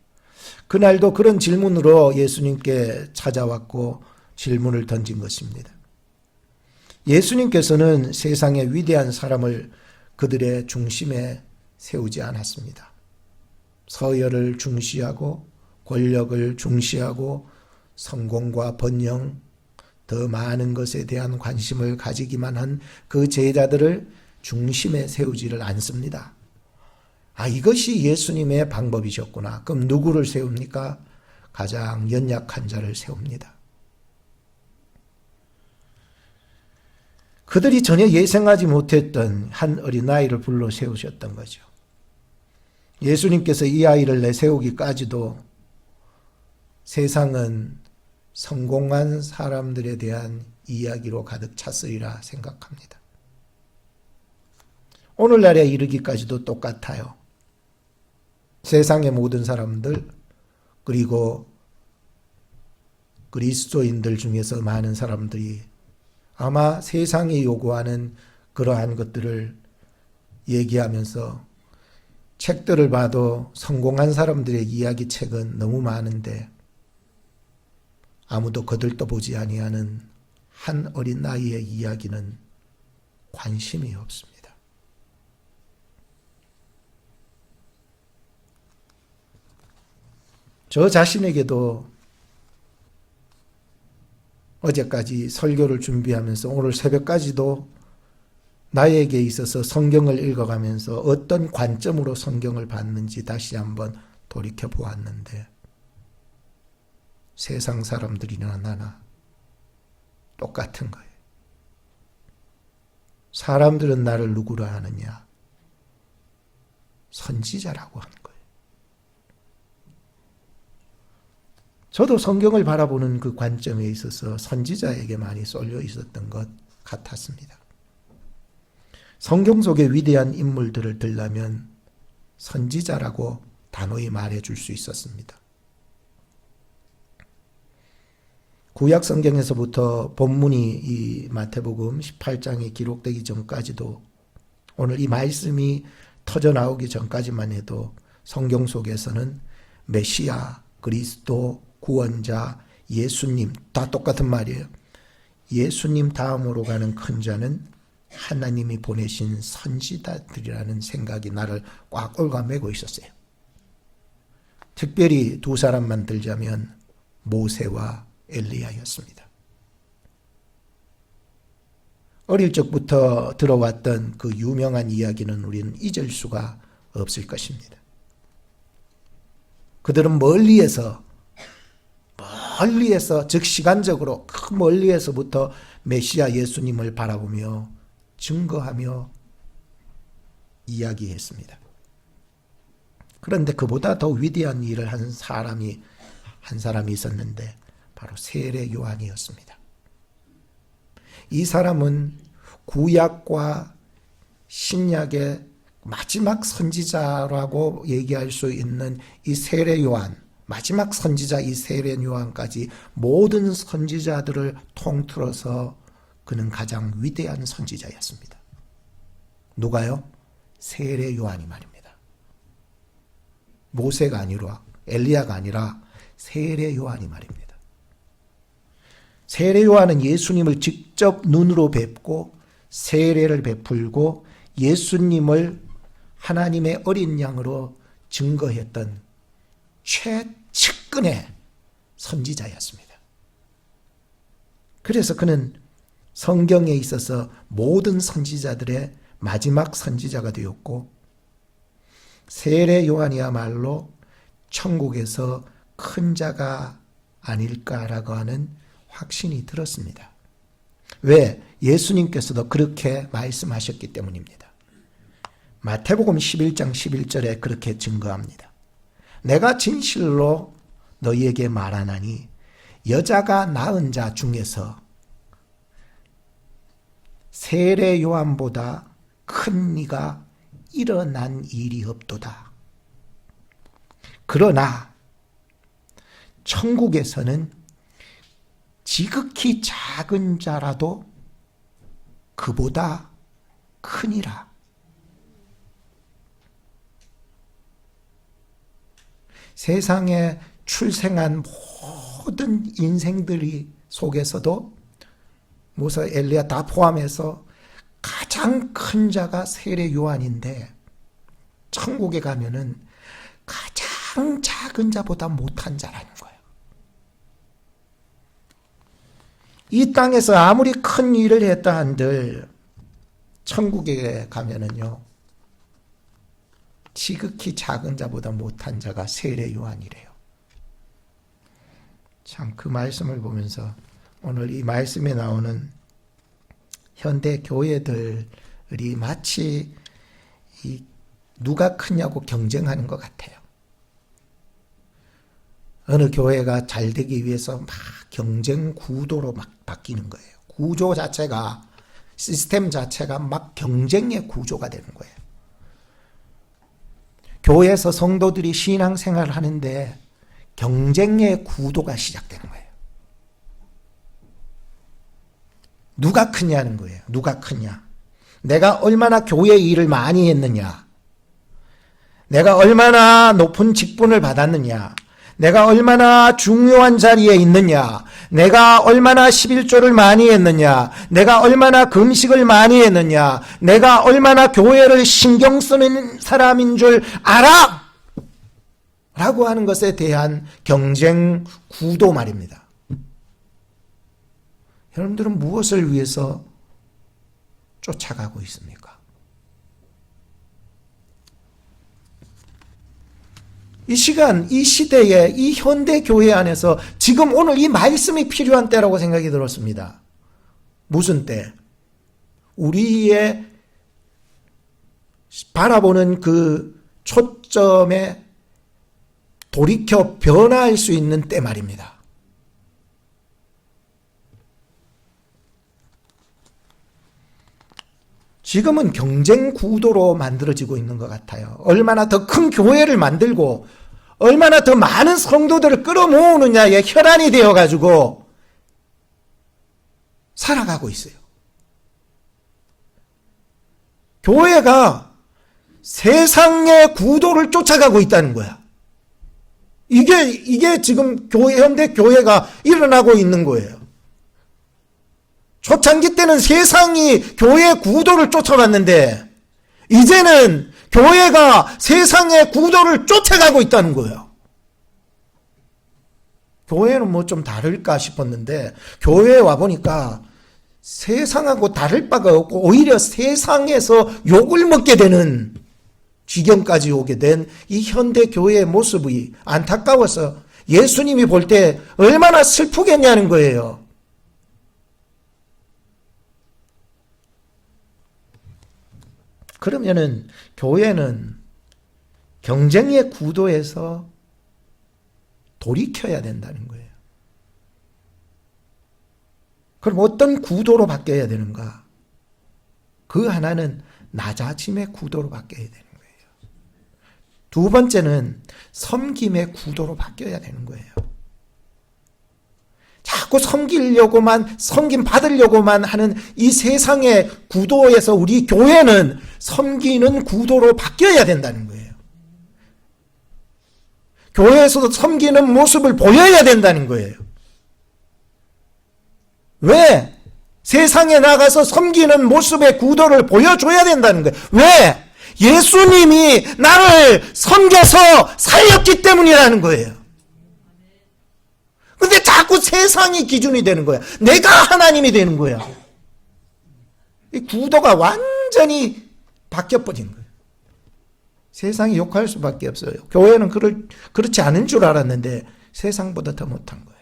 그날도 그런 질문으로 예수님께 찾아왔고 질문을 던진 것입니다. 예수님께서는 세상의 위대한 사람을 그들의 중심에 세우지 않았습니다. 서열을 중시하고 권력을 중시하고 성공과 번영, 더 많은 것에 대한 관심을 가지기만 한 그 제자들을 중심에 세우지를 않습니다. 이것이 예수님의 방법이셨구나. 그럼 누구를 세웁니까? 가장 연약한 자를 세웁니다. 그들이 전혀 예상하지 못했던 한 어린아이를 불러 세우셨던 거죠. 예수님께서 이 아이를 내세우기까지도 세상은 성공한 사람들에 대한 이야기로 가득 찼으리라 생각합니다. 오늘날에 이르기까지도 똑같아요. 세상의 모든 사람들, 그리고 그리스도인들 중에서 많은 사람들이 아마 세상이 요구하는 그러한 것들을 얘기하면서 책들을 봐도 성공한 사람들의 이야기 책은 너무 많은데 아무도 거들떠보지 아니하는 한 어린 나이의 이야기는 관심이 없습니다. 저 자신에게도 어제까지 설교를 준비하면서 오늘 새벽까지도 나에게 있어서 성경을 읽어가면서 어떤 관점으로 성경을 봤는지 다시 한번 돌이켜 보았는데 세상 사람들이나 나나 똑같은 거예요. 사람들은 나를 누구라 하느냐? 선지자라고 하는 거예요. 저도 성경을 바라보는 그 관점에 있어서 선지자에게 많이 쏠려 있었던 것 같았습니다. 성경 속의 위대한 인물들을 들라면 선지자라고 단호히 말해줄 수 있었습니다. 구약 성경에서부터 본문이 이 마태복음 18장에 기록되기 전까지도 오늘 이 말씀이 터져 나오기 전까지만 해도 성경 속에서는 메시아, 그리스도, 구원자, 예수님 다 똑같은 말이에요. 예수님 다음으로 가는 큰 자는 하나님이 보내신 선지자들이라는 생각이 나를 꽉 얽어매고 있었어요. 특별히 두 사람만 들자면 모세와 엘리야였습니다. 어릴 적부터 들어왔던 그 유명한 이야기는 우리는 잊을 수가 없을 것입니다. 그들은 멀리에서 즉 시간적으로 그 멀리에서부터 메시아 예수님을 바라보며 증거하며 이야기했습니다. 그런데 그보다 더 위대한 일을 한 사람이 있었는데 바로 세례 요한이었습니다. 이 사람은 구약과 신약의 마지막 선지자라고 얘기할 수 있는 이 세례 요한, 마지막 선지자 이 세례 요한까지 모든 선지자들을 통틀어서 그는 가장 위대한 선지자였습니다. 누가요? 세례 요한이 말입니다. 모세가 아니라 엘리야가 아니라 세례 요한이 말입니다. 세례 요한은 예수님을 직접 눈으로 뵙고 세례를 베풀고 예수님을 하나님의 어린 양으로 증거했던 최측근의 선지자였습니다. 그래서 그는 성경에 있어서 모든 선지자들의 마지막 선지자가 되었고 세례 요한이야말로 천국에서 큰 자가 아닐까라고 하는 확신이 들었습니다. 왜? 예수님께서도 그렇게 말씀하셨기 때문입니다. 마태복음 11장 11절에 그렇게 증거합니다. 내가 진실로 너희에게 말하나니 여자가 낳은 자 중에서 세례 요한보다 큰 이가 일어난 일이 없도다. 그러나 천국에서는 지극히 작은 자라도 그보다 크니라. 세상에 출생한 모든 인생들이 속에서도 모세, 엘리야 다 포함해서 가장 큰 자가 세례 요한인데 천국에 가면은 가장 작은 자보다 못한 자라는 거예요. 이 땅에서 아무리 큰 일을 했다 한들 천국에 가면은요 지극히 작은 자보다 못한 자가 세례 요한이래요. 참 그 말씀을 보면서 오늘 이 말씀에 나오는 현대 교회들이 마치 이 누가 크냐고 경쟁하는 것 같아요. 어느 교회가 잘 되기 위해서 막 경쟁 구도로 막 바뀌는 거예요. 구조 자체가, 시스템 자체가 막 경쟁의 구조가 되는 거예요. 교회에서 성도들이 신앙생활을 하는데 경쟁의 구도가 시작되는 거예요. 누가 크냐는 거예요. 누가 크냐. 내가 얼마나 교회 일을 많이 했느냐. 내가 얼마나 높은 직분을 받았느냐. 내가 얼마나 중요한 자리에 있느냐. 내가 얼마나 11조를 많이 했느냐. 내가 얼마나 금식을 많이 했느냐. 내가 얼마나 교회를 신경 쓰는 사람인 줄 알아! 라고 하는 것에 대한 경쟁 구도 말입니다. 여러분들은 무엇을 위해서 쫓아가고 있습니까? 이 시간, 이 시대에, 이 현대 교회 안에서 지금 오늘 이 말씀이 필요한 때라고 생각이 들었습니다. 무슨 때? 우리의 바라보는 그 초점에 돌이켜 변화할 수 있는 때 말입니다. 지금은 경쟁 구도로 만들어지고 있는 것 같아요. 얼마나 더 큰 교회를 만들고 얼마나 더 많은 성도들을 끌어모으느냐에 혈안이 되어가지고 살아가고 있어요. 교회가 세상의 구도를 쫓아가고 있다는 거야. 이게 지금 현대 교회가 일어나고 있는 거예요. 초창기 때는 세상이 교회의 구도를 쫓아갔는데 이제는 교회가 세상의 구도를 쫓아가고 있다는 거예요. 교회는 뭐 좀 다를까 싶었는데 교회에 와보니까 세상하고 다를 바가 없고 오히려 세상에서 욕을 먹게 되는 지경까지 오게 된 이 현대 교회의 모습이 안타까워서 예수님이 볼 때 얼마나 슬프겠냐는 거예요. 그러면은 교회는 경쟁의 구도에서 돌이켜야 된다는 거예요. 그럼 어떤 구도로 바뀌어야 되는가? 그 하나는 낮아짐의 구도로 바뀌어야 되는 거예요. 두 번째는 섬김의 구도로 바뀌어야 되는 거예요. 자꾸 섬기려고만, 섬김 받으려고만 하는 이 세상의 구도에서 우리 교회는 섬기는 구도로 바뀌어야 된다는 거예요. 교회에서도 섬기는 모습을 보여야 된다는 거예요. 왜? 세상에 나가서 섬기는 모습의 구도를 보여줘야 된다는 거예요. 왜? 예수님이 나를 섬겨서 살렸기 때문이라는 거예요. 근데 자꾸 세상이 기준이 되는 거야. 내가 하나님이 되는 거야. 이 구도가 완전히 바뀌어버린 거예요. 세상이 욕할 수밖에 없어요. 교회는 그렇지 않은 줄 알았는데 세상보다 더 못한 거예요.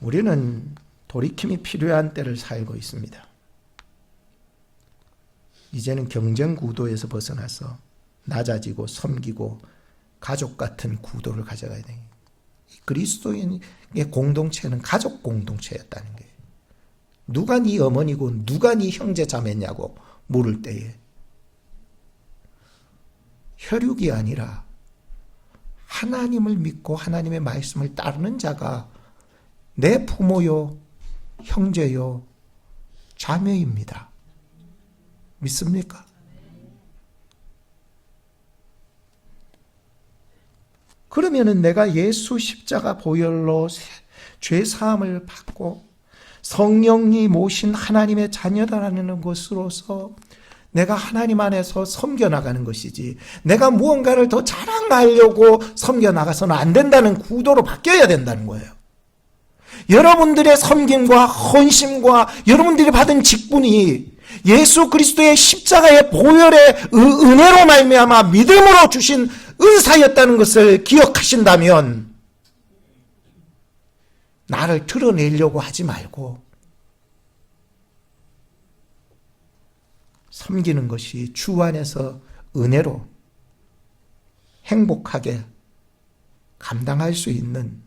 우리는 돌이킴이 필요한 때를 살고 있습니다. 이제는 경쟁 구도에서 벗어나서 낮아지고 섬기고 가족 같은 구도를 가져가야 돼요. 그리스도인의 공동체는 가족 공동체였다는 거예요. 누가 네 어머니고 누가 네 형제 자매냐고 물을 때에 혈육이 아니라 하나님을 믿고 하나님의 말씀을 따르는 자가 내 부모요, 형제요, 자매입니다. 믿습니까? 그러면은 내가 예수 십자가 보혈로 죄 사함을 받고 성령이 모신 하나님의 자녀다라는 것으로서 내가 하나님 안에서 섬겨나가는 것이지 내가 무언가를 더 자랑하려고 섬겨나가서는 안 된다는 구도로 바뀌어야 된다는 거예요. 여러분들의 섬김과 헌신과 여러분들이 받은 직분이 예수 그리스도의 십자가의 보혈의 은혜로 말미암아 믿음으로 주신 은사였다는 것을 기억하신다면 나를 드러내려고 하지 말고 섬기는 것이 주 안에서 은혜로 행복하게 감당할 수 있는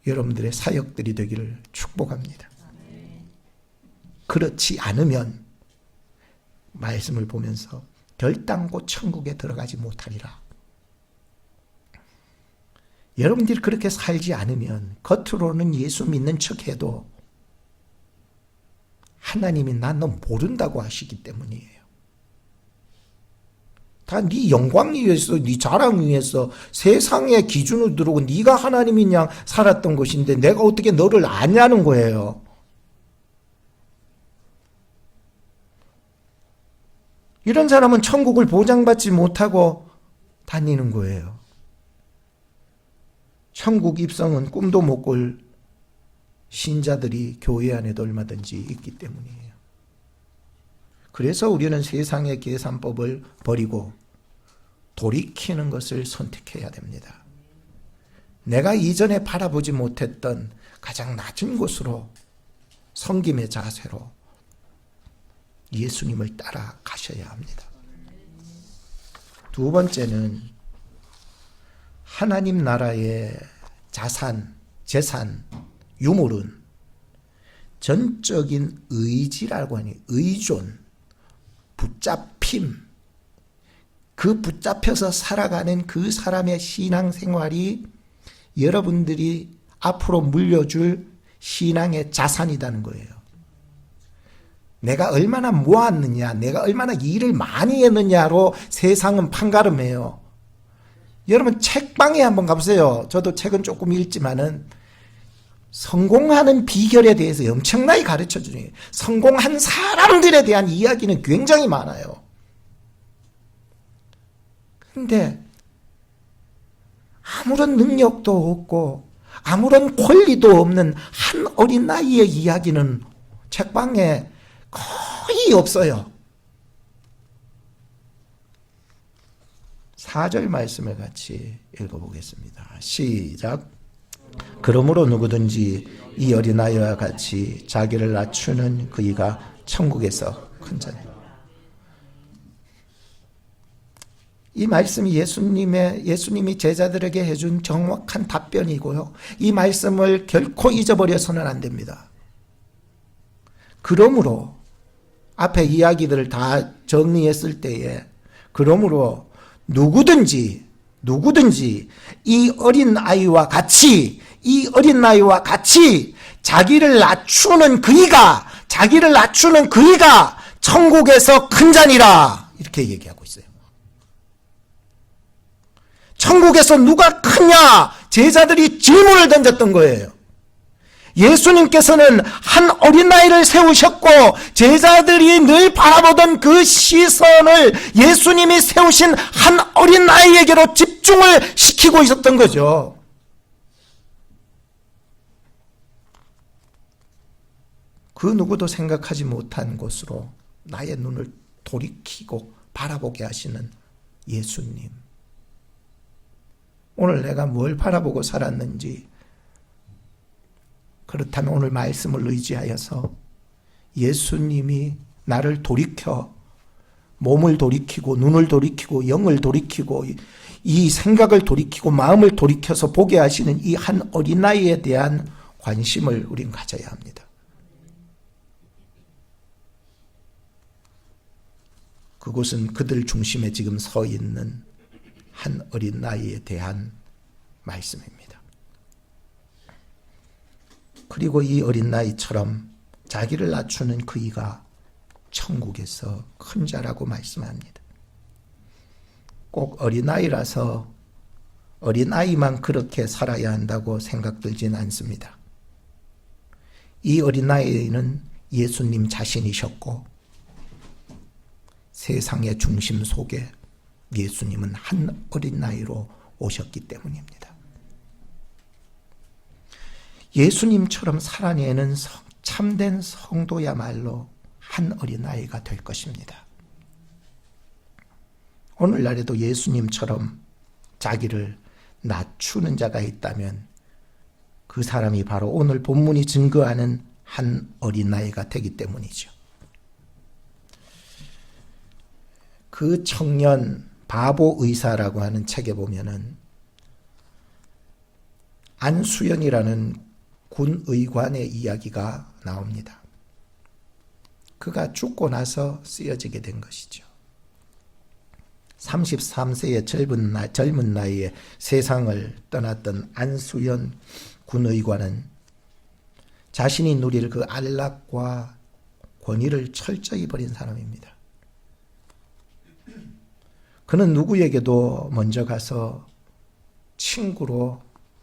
여러분들의 사역들이 되기를 축복합니다. 그렇지 않으면 말씀을 보면서 결단코 천국에 들어가지 못하리라. 여러분들이 그렇게 살지 않으면 겉으로는 예수 믿는 척해도 하나님이 난 너 모른다고 하시기 때문이에요. 다 네 영광 위해서, 네 자랑 위해서 세상의 기준으로 들어오고 네가 하나님인 양 살았던 것인데 내가 어떻게 너를 아냐는 거예요. 이런 사람은 천국을 보장받지 못하고 다니는 거예요. 천국 입성은 꿈도 못 꿀 신자들이 교회 안에도 얼마든지 있기 때문이에요. 그래서 우리는 세상의 계산법을 버리고 돌이키는 것을 선택해야 됩니다. 내가 이전에 바라보지 못했던 가장 낮은 곳으로 섬김의 자세로 예수님을 따라가셔야 합니다. 두 번째는 하나님 나라의 자산, 재산, 유물은 전적인 의지라고 하니 의존, 붙잡힘, 그 붙잡혀서 살아가는 그 사람의 신앙생활이 여러분들이 앞으로 물려줄 신앙의 자산이라는 거예요. 내가 얼마나 모았느냐, 내가 얼마나 일을 많이 했느냐로 세상은 판가름해요. 여러분 책방에 한번 가보세요. 저도 책은 조금 읽지만은 성공하는 비결에 대해서 엄청나게 가르쳐주네요. 성공한 사람들에 대한 이야기는 굉장히 많아요. 근데 아무런 능력도 없고 아무런 권리도 없는 한 어린 나이의 이야기는 책방에 거의 없어요. 4절 말씀을 같이 읽어보겠습니다. 시작. 그러므로 누구든지 이 어린아이와 같이 자기를 낮추는 그이가 천국에서 큰 자니라. 이 말씀이 예수님이 제자들에게 해준 정확한 답변이고요. 이 말씀을 결코 잊어버려서는 안 됩니다. 그러므로 앞에 이야기들을 다 정리했을 때에 그러므로 누구든지 이 어린 아이와 같이 자기를 낮추는 그이가 천국에서 큰 자니라 이렇게 얘기하고 있어요. 천국에서 누가 크냐? 제자들이 질문을 던졌던 거예요. 예수님께서는 한 어린아이를 세우셨고 제자들이 늘 바라보던 그 시선을 예수님이 세우신 한 어린아이에게로 집중을 시키고 있었던 거죠. 그 누구도 생각하지 못한 곳으로 나의 눈을 돌이키고 바라보게 하시는 예수님. 오늘 내가 뭘 바라보고 살았는지, 그렇다면 오늘 말씀을 의지하여서 예수님이 나를 돌이켜 몸을 돌이키고 눈을 돌이키고 영을 돌이키고 이 생각을 돌이키고 마음을 돌이켜서 보게 하시는 이 한 어린아이에 대한 관심을 우린 가져야 합니다. 그곳은 그들 중심에 지금 서 있는 한 어린아이에 대한 말씀입니다. 그리고 이 어린아이처럼 자기를 낮추는 그이가 천국에서 큰 자라고 말씀합니다. 꼭 어린아이라서 어린아이만 그렇게 살아야 한다고 생각들진 않습니다. 이 어린아이는 예수님 자신이셨고 세상의 중심 속에 예수님은 한 어린아이로 오셨기 때문입니다. 예수님처럼 살아내는 참된 성도야말로 한 어린아이가 될 것입니다. 오늘날에도 예수님처럼 자기를 낮추는 자가 있다면 그 사람이 바로 오늘 본문이 증거하는 한 어린아이가 되기 때문이죠. 그 청년 바보 의사라고 하는 책에 보면은 안수연이라는 군 의관의 이야기가 나옵니다. 그가 죽고 나서 쓰여지게 된 것이죠. 33세의 젊은 나이에 세상을 떠났던 안수연 군 의관은 자신이 누릴 그 안락과 권위를 철저히 버린 사람입니다. 그는 누구에게도 먼저 가서 친구로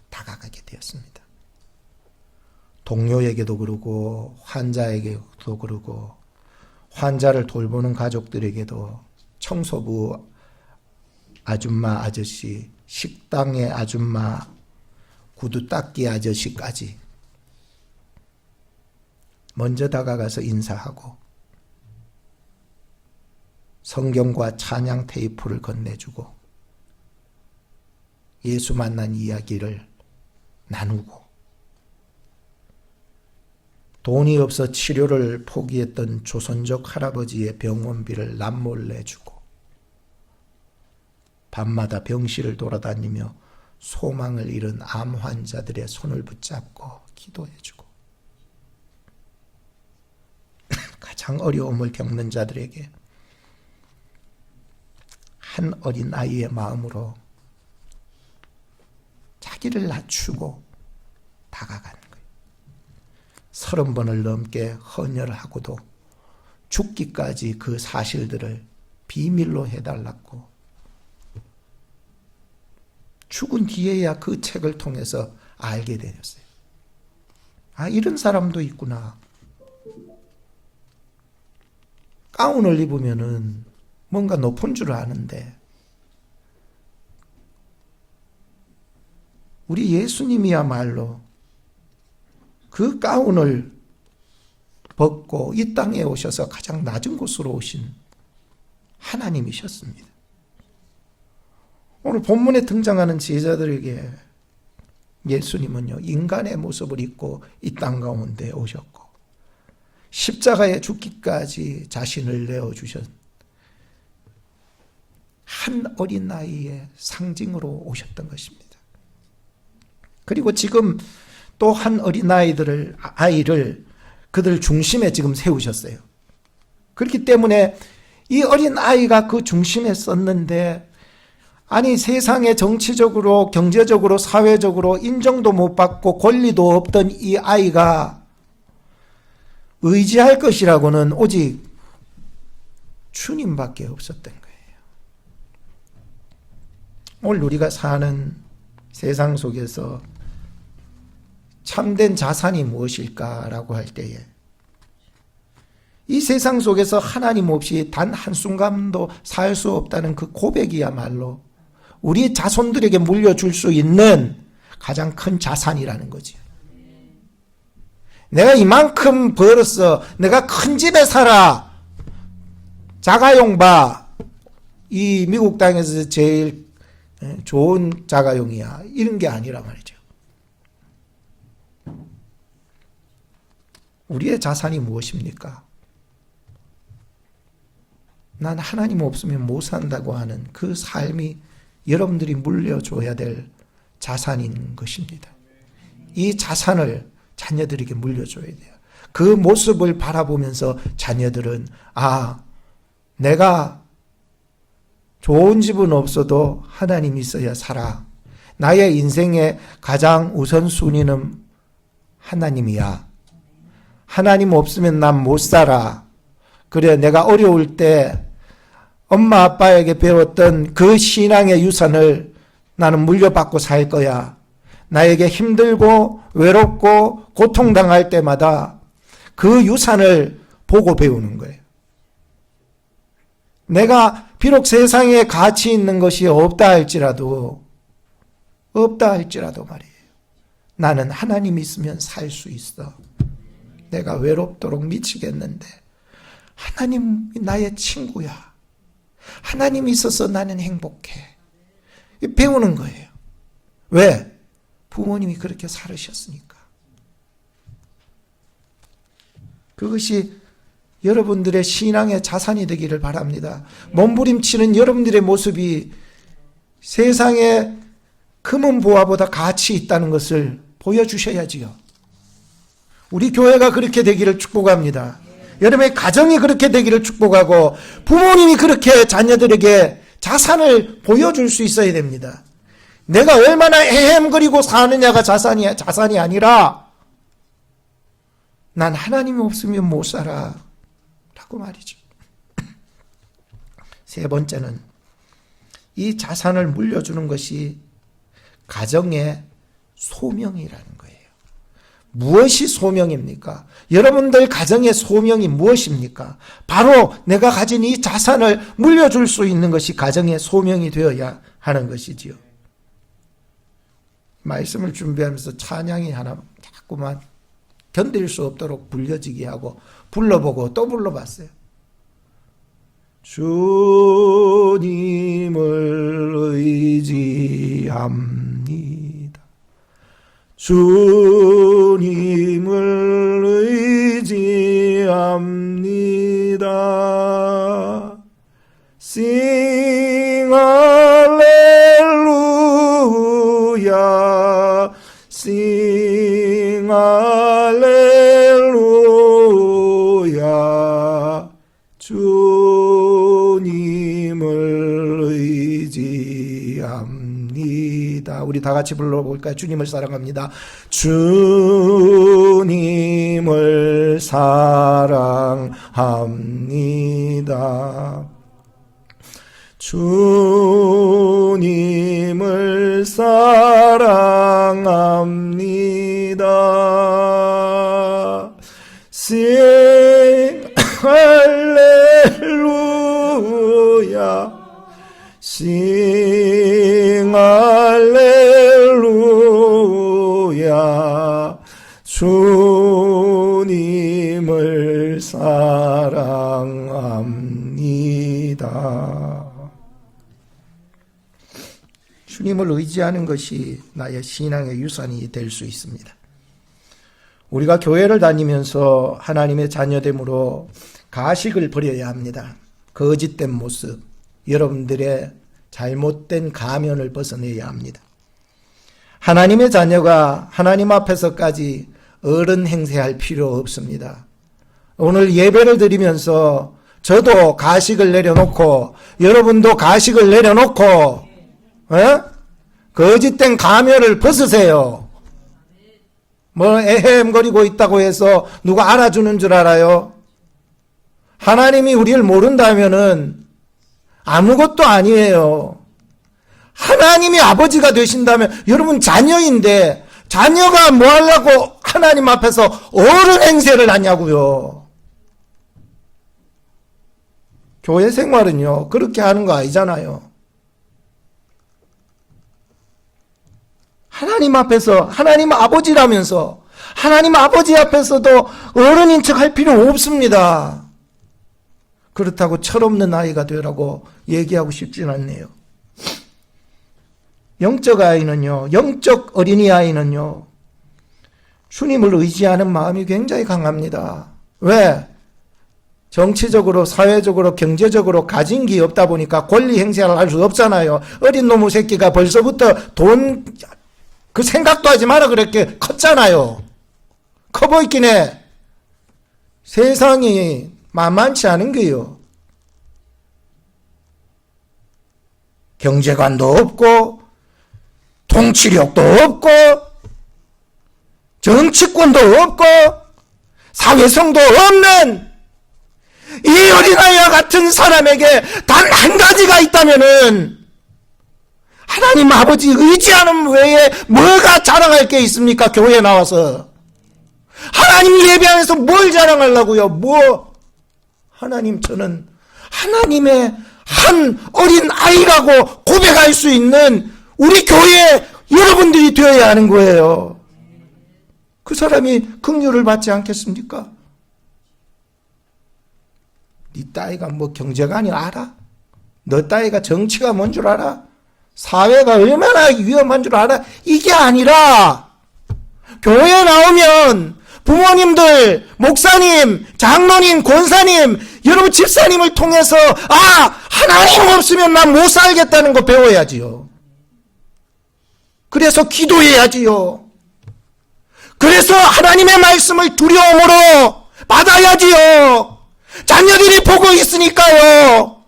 다가가게 되었습니다. 동료에게도 그러고 환자에게도 그러고 환자를 돌보는 가족들에게도 청소부 아줌마 아저씨, 식당의 아줌마, 구두 닦기 아저씨까지 먼저 다가가서 인사하고 성경과 찬양 테이프를 건네주고 예수 만난 이야기를 나누고 돈이 없어 치료를 포기했던 조선족 할아버지의 병원비를 남몰래 주고 밤마다 병실을 돌아다니며 소망을 잃은 암 환자들의 손을 붙잡고 기도해주고 가장 어려움을 겪는 자들에게 한 어린 아이의 마음으로 자기를 낮추고 다가가는 거예요. 30번을 넘게 헌혈을 하고도 죽기까지 그 사실들을 비밀로 해달라고 죽은 뒤에야 그 책을 통해서 알게 되었어요. 아, 이런 사람도 있구나. 가운을 입으면은 뭔가 높은 줄 아는데 우리 예수님이야말로 그 가운을 벗고 이 땅에 오셔서 가장 낮은 곳으로 오신 하나님이셨습니다. 오늘 본문에 등장하는 제자들에게 예수님은요, 인간의 모습을 입고 이 땅 가운데 오셨고 십자가에 죽기까지 자신을 내어주신 한 어린 나이의 상징으로 오셨던 것입니다. 그리고 지금 또 한 어린 아이를 그들 중심에 지금 세우셨어요. 그렇기 때문에 이 어린 아이가 그 중심에 섰는데 아니 세상에 정치적으로 경제적으로 사회적으로 인정도 못 받고 권리도 없던 이 아이가 의지할 것이라고는 오직 주님밖에 없었던 거예요. 오늘 우리가 사는 세상 속에서 참된 자산이 무엇일까라고 할 때에 이 세상 속에서 하나님 없이 단 한순간도 살 수 없다는 그 고백이야말로 우리 자손들에게 물려줄 수 있는 가장 큰 자산이라는 거지. 내가 이만큼 벌었어. 내가 큰 집에 살아. 자가용 봐. 이 미국 땅에서 제일 좋은 자가용이야. 이런 게 아니라 말이죠. 우리의 자산이 무엇입니까? 난 하나님 없으면 못 산다고 하는 그 삶이 여러분들이 물려줘야 될 자산인 것입니다. 이 자산을 자녀들에게 물려줘야 돼요. 그 모습을 바라보면서 자녀들은 내가 좋은 집은 없어도 하나님 있어야 살아. 나의 인생의 가장 우선순위는 하나님이야. 하나님 없으면 난 못 살아. 그래, 내가 어려울 때 엄마 아빠에게 배웠던 그 신앙의 유산을 나는 물려받고 살 거야. 나에게 힘들고 외롭고 고통당할 때마다 그 유산을 보고 배우는 거예요. 내가 비록 세상에 가치 있는 것이 없다 할지라도 말이에요. 나는 하나님 있으면 살 수 있어. 내가 외롭도록 미치겠는데 하나님이 나의 친구야. 하나님이 있어서 나는 행복해. 배우는 거예요. 왜? 부모님이 그렇게 살으셨으니까. 그것이 여러분들의 신앙의 자산이 되기를 바랍니다. 몸부림치는 여러분들의 모습이 세상의 금은 보화보다 가치 있다는 것을 보여주셔야지요. 우리 교회가 그렇게 되기를 축복합니다. 여러분의 가정이 그렇게 되기를 축복하고 부모님이 그렇게 자녀들에게 자산을 보여줄 수 있어야 됩니다. 내가 얼마나 헤헴거리고 사느냐가 자산이 아니라 난 하나님이 없으면 못 살아 라고 말이죠. 세 번째는 이 자산을 물려주는 것이 가정의 소명이라는 거예요. 무엇이 소명입니까? 여러분들 가정의 소명이 무엇입니까? 바로 내가 가진 이 자산을 물려줄 수 있는 것이 가정의 소명이 되어야 하는 것이지요. 말씀을 준비하면서 찬양이 하나 자꾸만 견딜 수 없도록 불려지게 하고 불러보고 또 불러봤어요. 주님을 의지합니다. 주님을 의지합니다. Sing 할렐루야, Sing 할렐루야. 주님을 의지합니다. 우리 다 같이 불러볼까요? 주님을 사랑합니다. 주님을 사랑합니다. 주님을 사랑합니다. Sing 할렐루야, Sing 할렐루야. 주님을 사랑합니다. 주님을 의지하는 것이 나의 신앙의 유산이 될 수 있습니다. 우리가 교회를 다니면서 하나님의 자녀됨으로 가식을 버려야 합니다. 거짓된 모습, 여러분들의 잘못된 가면을 벗어내야 합니다. 하나님의 자녀가 하나님 앞에서까지 어른 행세할 필요 없습니다. 오늘 예배를 드리면서 저도 가식을 내려놓고 여러분도 가식을 내려놓고 거짓된 가면을 벗으세요. 뭐 에헴거리고 있다고 해서 누가 알아주는 줄 알아요? 하나님이 우리를 모른다면은 아무것도 아니에요. 하나님이 아버지가 되신다면 여러분 자녀인데 자녀가 뭐 하려고 하나님 앞에서 어른 행세를 하냐고요. 교회 생활은요 그렇게 하는 거 아니잖아요. 하나님 앞에서 하나님 아버지라면서 하나님 아버지 앞에서도 어른인 척 할 필요 없습니다. 그렇다고 철없는 아이가 되라고 얘기하고 싶진 않네요. 영적 아이는요, 영적 어린이 아이는요, 주님을 의지하는 마음이 굉장히 강합니다. 왜? 정치적으로, 사회적으로, 경제적으로 가진 게 없다 보니까 권리 행사를 할 수 없잖아요. 어린 놈의 새끼가 벌써부터 돈, 그 생각도 하지 마라 그렇게 컸잖아요. 커 보이긴 해. 세상이 만만치 않은 거예요. 경제관도 없고 통치력도 없고 정치권도 없고 사회성도 없는 이 어린아이와 같은 사람에게 단 한 가지가 있다면은 하나님 아버지 의지하는 외에 뭐가 자랑할 게 있습니까? 교회에 나와서 하나님 예배하면서 뭘 자랑하려고요? 뭐 하나님 저는 하나님의 한 어린 아이라고 고백할 수 있는 우리 교회 여러분들이 되어야 하는 거예요. 그 사람이 긍휼을 받지 않겠습니까? 네 딸이가 뭐 경제관이 알아? 너 딸이가 정치가 뭔 줄 알아? 사회가 얼마나 위험한 줄 알아? 이게 아니라 교회에 나오면 부모님들, 목사님, 장로님, 권사님, 여러분 집사님을 통해서 하나님 없으면 난 못 살겠다는 거 배워야지요. 그래서 기도해야지요. 그래서 하나님의 말씀을 두려움으로 받아야지요. 자녀들이 보고 있으니까요.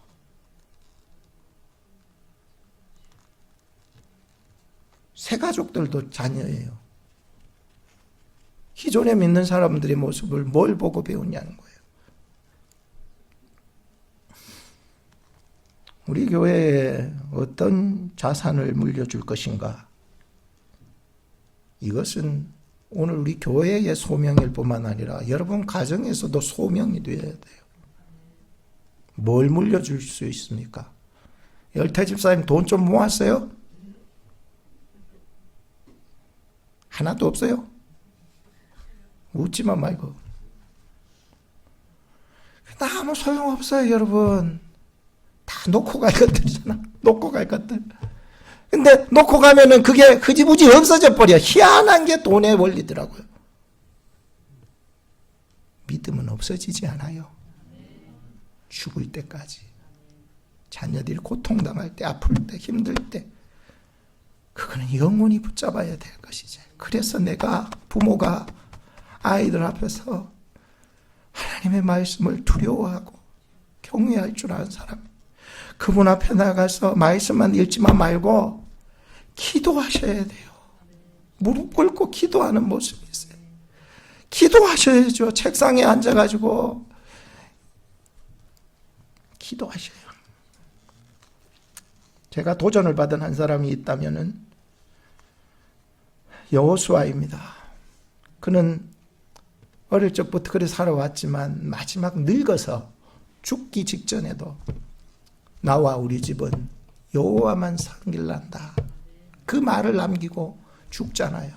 새 가족들도 자녀예요. 기존에 믿는 사람들의 모습을 뭘 보고 배우냐는 거예요. 우리 교회에 어떤 자산을 물려줄 것인가? 이것은 오늘 우리 교회의 소명일 뿐만 아니라 여러분 가정에서도 소명이 되어야 돼요. 뭘 물려줄 수 있습니까? 열태 집사님 돈 좀 모았어요? 하나도 없어요? 웃지만 말고. 나 아무 소용없어요, 여러분. 다 놓고 갈 것들이잖아. 놓고 갈 것들. 근데 놓고 가면은 그게 흐지부지 없어져 버려. 희한한 게 돈의 원리더라고요. 믿음은 없어지지 않아요. 죽을 때까지. 자녀들이 고통당할 때, 아플 때, 힘들 때. 그거는 영원히 붙잡아야 될 것이지. 그래서 내가 부모가 아이들 앞에서 하나님의 말씀을 두려워하고 경외할 줄 아는 사람, 그분 앞에 나가서 말씀만 읽지만 말고 기도하셔야 돼요. 무릎 꿇고 기도하는 모습이 있어요. 기도하셔야죠. 책상에 앉아가지고 기도하셔요. 제가 도전을 받은 한 사람이 있다면은 여호수아입니다. 그는 어릴 적부터 그래 살아왔지만 마지막 늙어서 죽기 직전에도 나와 우리 집은 여호와만 섬길란다. 그 말을 남기고 죽잖아요.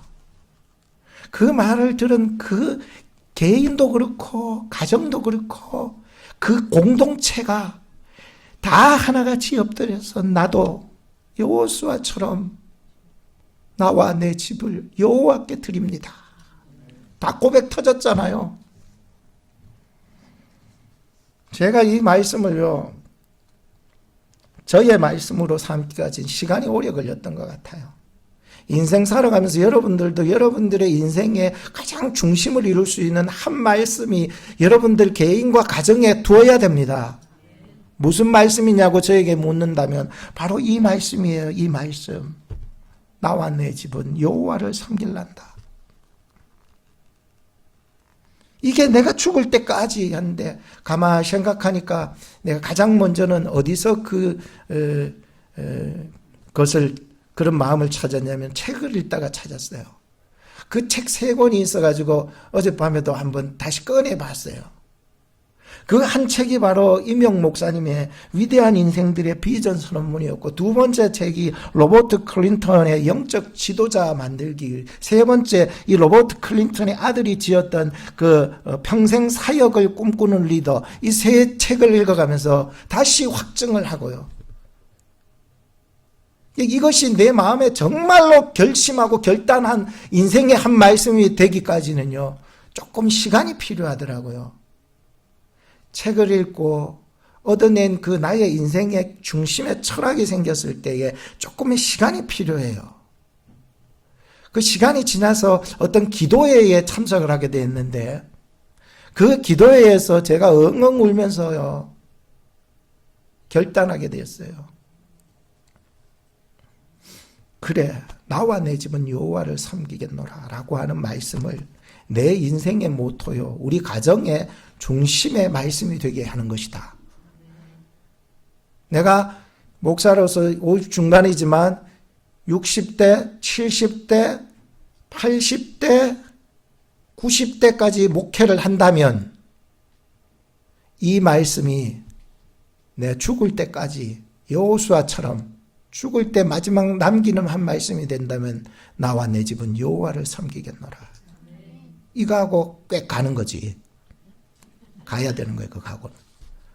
그 말을 들은 그 개인도 그렇고 가정도 그렇고 그 공동체가 다 하나같이 엎드려서 나도 여호수아처럼 나와 내 집을 여호와께 드립니다. 다 고백 터졌잖아요. 제가 이 말씀을요, 저의 말씀으로 삼기까지 시간이 오래 걸렸던 것 같아요. 인생 살아가면서 여러분들도 여러분들의 인생의 가장 중심을 이룰 수 있는 한 말씀이 여러분들 개인과 가정에 두어야 됩니다. 무슨 말씀이냐고 저에게 묻는다면 바로 이 말씀이에요. 이 말씀. 나와 내 집은 여호와를 섬길란다. 이게 내가 죽을 때까지 하는데 가만히 생각하니까 내가 가장 먼저는 어디서 그것을 그런 마음을 찾았냐면 책을 읽다가 찾았어요. 그 책 3권이 있어가지고 어젯밤에도 한번 다시 꺼내봤어요. 그 한 책이 바로 임영 목사님의 위대한 인생들의 비전 선언문이었고, 2번째 책이 로버트 클린턴의 영적 지도자 만들기, 3번째 이 로버트 클린턴의 아들이 지었던 그 평생 사역을 꿈꾸는 리더, 이 3책을 읽어가면서 다시 확증을 하고요. 이것이 내 마음에 정말로 결심하고 결단한 인생의 한 말씀이 되기까지는요, 조금 시간이 필요하더라고요. 책을 읽고 얻어낸 그 나의 인생의 중심에 철학이 생겼을 때에 조금의 시간이 필요해요. 그 시간이 지나서 어떤 기도회에 참석을 하게 됐는데, 그 기도회에서 제가 엉엉 울면서요, 결단하게 되었어요. 그래, 나와 내 집은 여호와를 섬기겠노라 라고 하는 말씀을 내 인생의 모토요, 우리 가정의 중심의 말씀이 되게 하는 것이다. 내가 목사로서 중간이지만 60대, 70대, 80대, 90대까지 목회를 한다면 이 말씀이 내 죽을 때까지 여호수아처럼 죽을 때 마지막 남기는 한 말씀이 된다면 나와 내 집은 여호와를 섬기겠노라. 이거하고 꽤 가는 거지. 가야 되는 거예요, 그 각오는.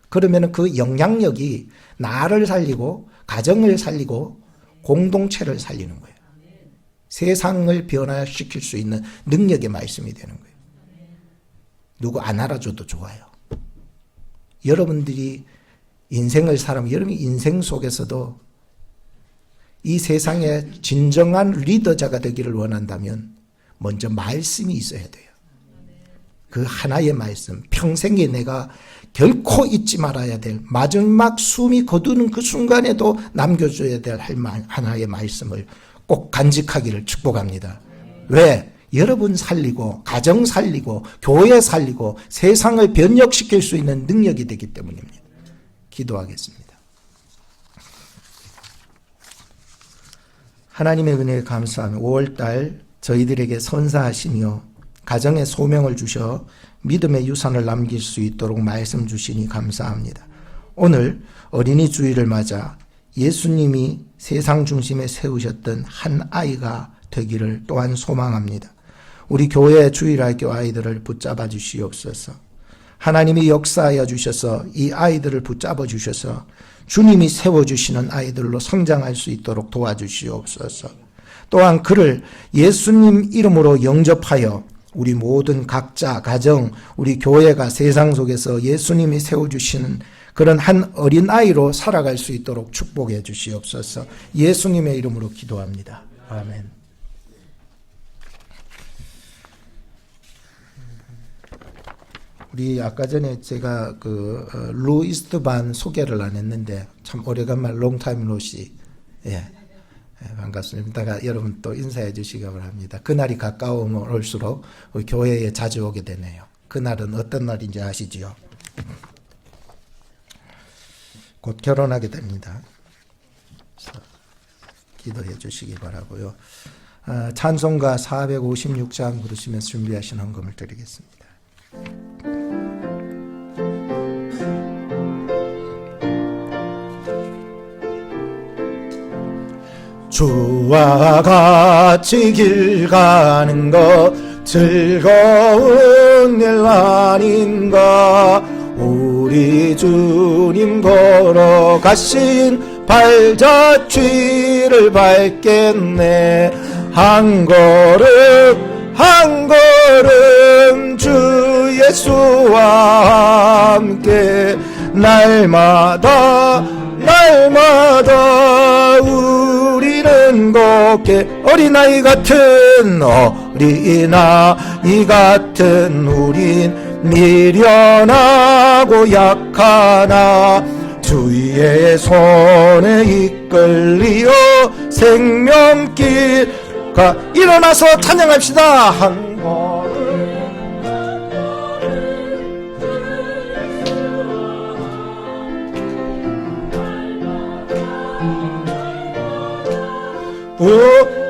그러면 그 영향력이 나를 살리고 가정을 살리고 공동체를 살리는 거예요. 세상을 변화시킬 수 있는 능력의 말씀이 되는 거예요. 누구 안 알아줘도 좋아요. 여러분들이 인생을 살아면 여러분 인생 속에서도 이 세상의 진정한 리더자가 되기를 원한다면 먼저 말씀이 있어야 돼요. 그 하나의 말씀, 평생에 내가 결코 잊지 말아야 될 마지막 숨이 거두는 그 순간에도 남겨줘야 될 하나의 말씀을 꼭 간직하기를 축복합니다. 왜? 여러분 살리고 가정 살리고 교회 살리고 세상을 변혁시킬 수 있는 능력이 되기 때문입니다. 기도하겠습니다. 하나님의 은혜에 감사하며 5월달 저희들에게 선사하시며 가정에 소명을 주셔 믿음의 유산을 남길 수 있도록 말씀 주시니 감사합니다. 오늘 어린이 주일을 맞아 예수님이 세상 중심에 세우셨던 한 아이가 되기를 또한 소망합니다. 우리 교회 주일학교 아이들을 붙잡아 주시옵소서. 하나님이 역사하여 주셔서 이 아이들을 붙잡아 주셔서 주님이 세워주시는 아이들로 성장할 수 있도록 도와주시옵소서. 또한 그를 예수님 이름으로 영접하여 우리 모든 각자, 가정, 우리 교회가 세상 속에서 예수님이 세워주시는 그런 한 어린아이로 살아갈 수 있도록 축복해 주시옵소서. 예수님의 이름으로 기도합니다. 아멘. 우리 아까 전에 제가 루 이스트반 소개를 안 했는데 참 오래간만에 롱타임 노시. 예. 반갑습니다. 이따가 여러분 또 인사해 주시기 바랍니다. 그날이 가까우면 올수록 우리 교회에 자주 오게 되네요. 그날은 어떤 날인지 아시지요? 곧 결혼하게 됩니다. 기도해 주시기 바라고요. 찬송가 456장 부르시면서 준비하신 헌금을 드리겠습니다. 주와 같이 길 가는 것 즐거운 일 아닌가. 우리 주님 걸어가신 발자취를 밟겠네. 한 걸음 한 걸음 주 예수와 함께 날마다 우리는 곱게 어린아이 같은 우린 미련하고 약하나 주의 손에 이끌리어 생명길 일어나서 찬양합시다. 한 걸음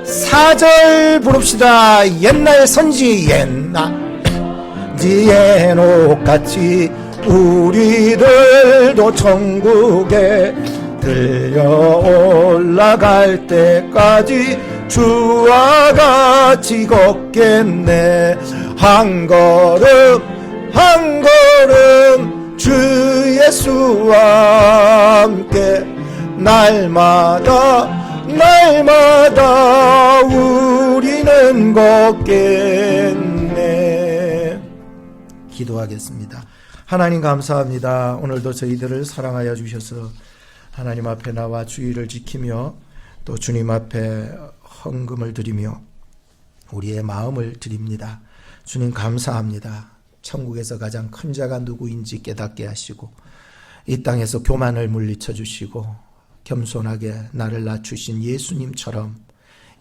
사절 부릅시다. 옛날 선지 엔옥같이 우리들도 천국에 들려 올라갈 때까지 주와 같이 걷겠네. 한 걸음 한 걸음 주 예수와 함께 날마다 우리는 걷겠네. 기도하겠습니다. 하나님 감사합니다. 오늘도 저희들을 사랑하여 주셔서 하나님 앞에 나와 주의를 지키며 또 주님 앞에 헌금을 드리며 우리의 마음을 드립니다. 주님 감사합니다. 천국에서 가장 큰 자가 누구인지 깨닫게 하시고 이 땅에서 교만을 물리쳐 주시고 겸손하게 나를 낮추신 예수님처럼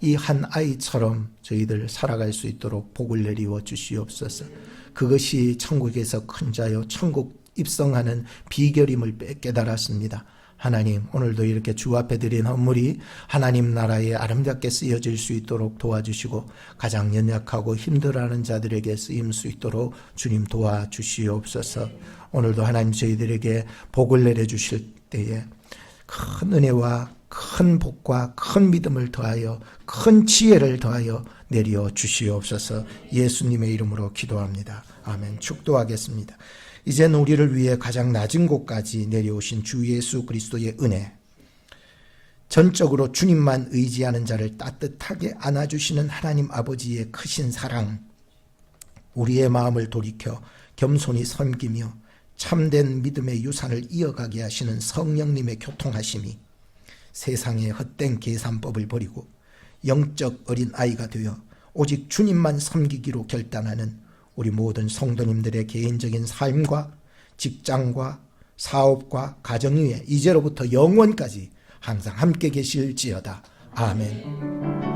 이 한 아이처럼 저희들 살아갈 수 있도록 복을 내리워 주시옵소서. 그것이 천국에서 큰 자요 천국 입성하는 비결임을 깨달았습니다. 하나님, 오늘도 이렇게 주 앞에 드린 헌물이 하나님 나라에 아름답게 쓰여질 수 있도록 도와주시고 가장 연약하고 힘들어하는 자들에게 쓰임 수 있도록 주님 도와주시옵소서. 오늘도 하나님 저희들에게 복을 내려주실 때에 큰 은혜와 큰 복과 큰 믿음을 더하여 큰 지혜를 더하여 내려 주시옵소서. 예수님의 이름으로 기도합니다. 아멘. 축도하겠습니다. 이젠 우리를 위해 가장 낮은 곳까지 내려오신 주 예수 그리스도의 은혜, 전적으로 주님만 의지하는 자를 따뜻하게 안아주시는 하나님 아버지의 크신 사랑, 우리의 마음을 돌이켜 겸손히 섬기며 참된 믿음의 유산을 이어가게 하시는 성령님의 교통하심이 세상의 헛된 계산법을 버리고 영적 어린 아이가 되어 오직 주님만 섬기기로 결단하는 우리 모든 성도님들의 개인적인 삶과 직장과 사업과 가정 위에 이제로부터 영원까지 항상 함께 계실지어다. 아멘.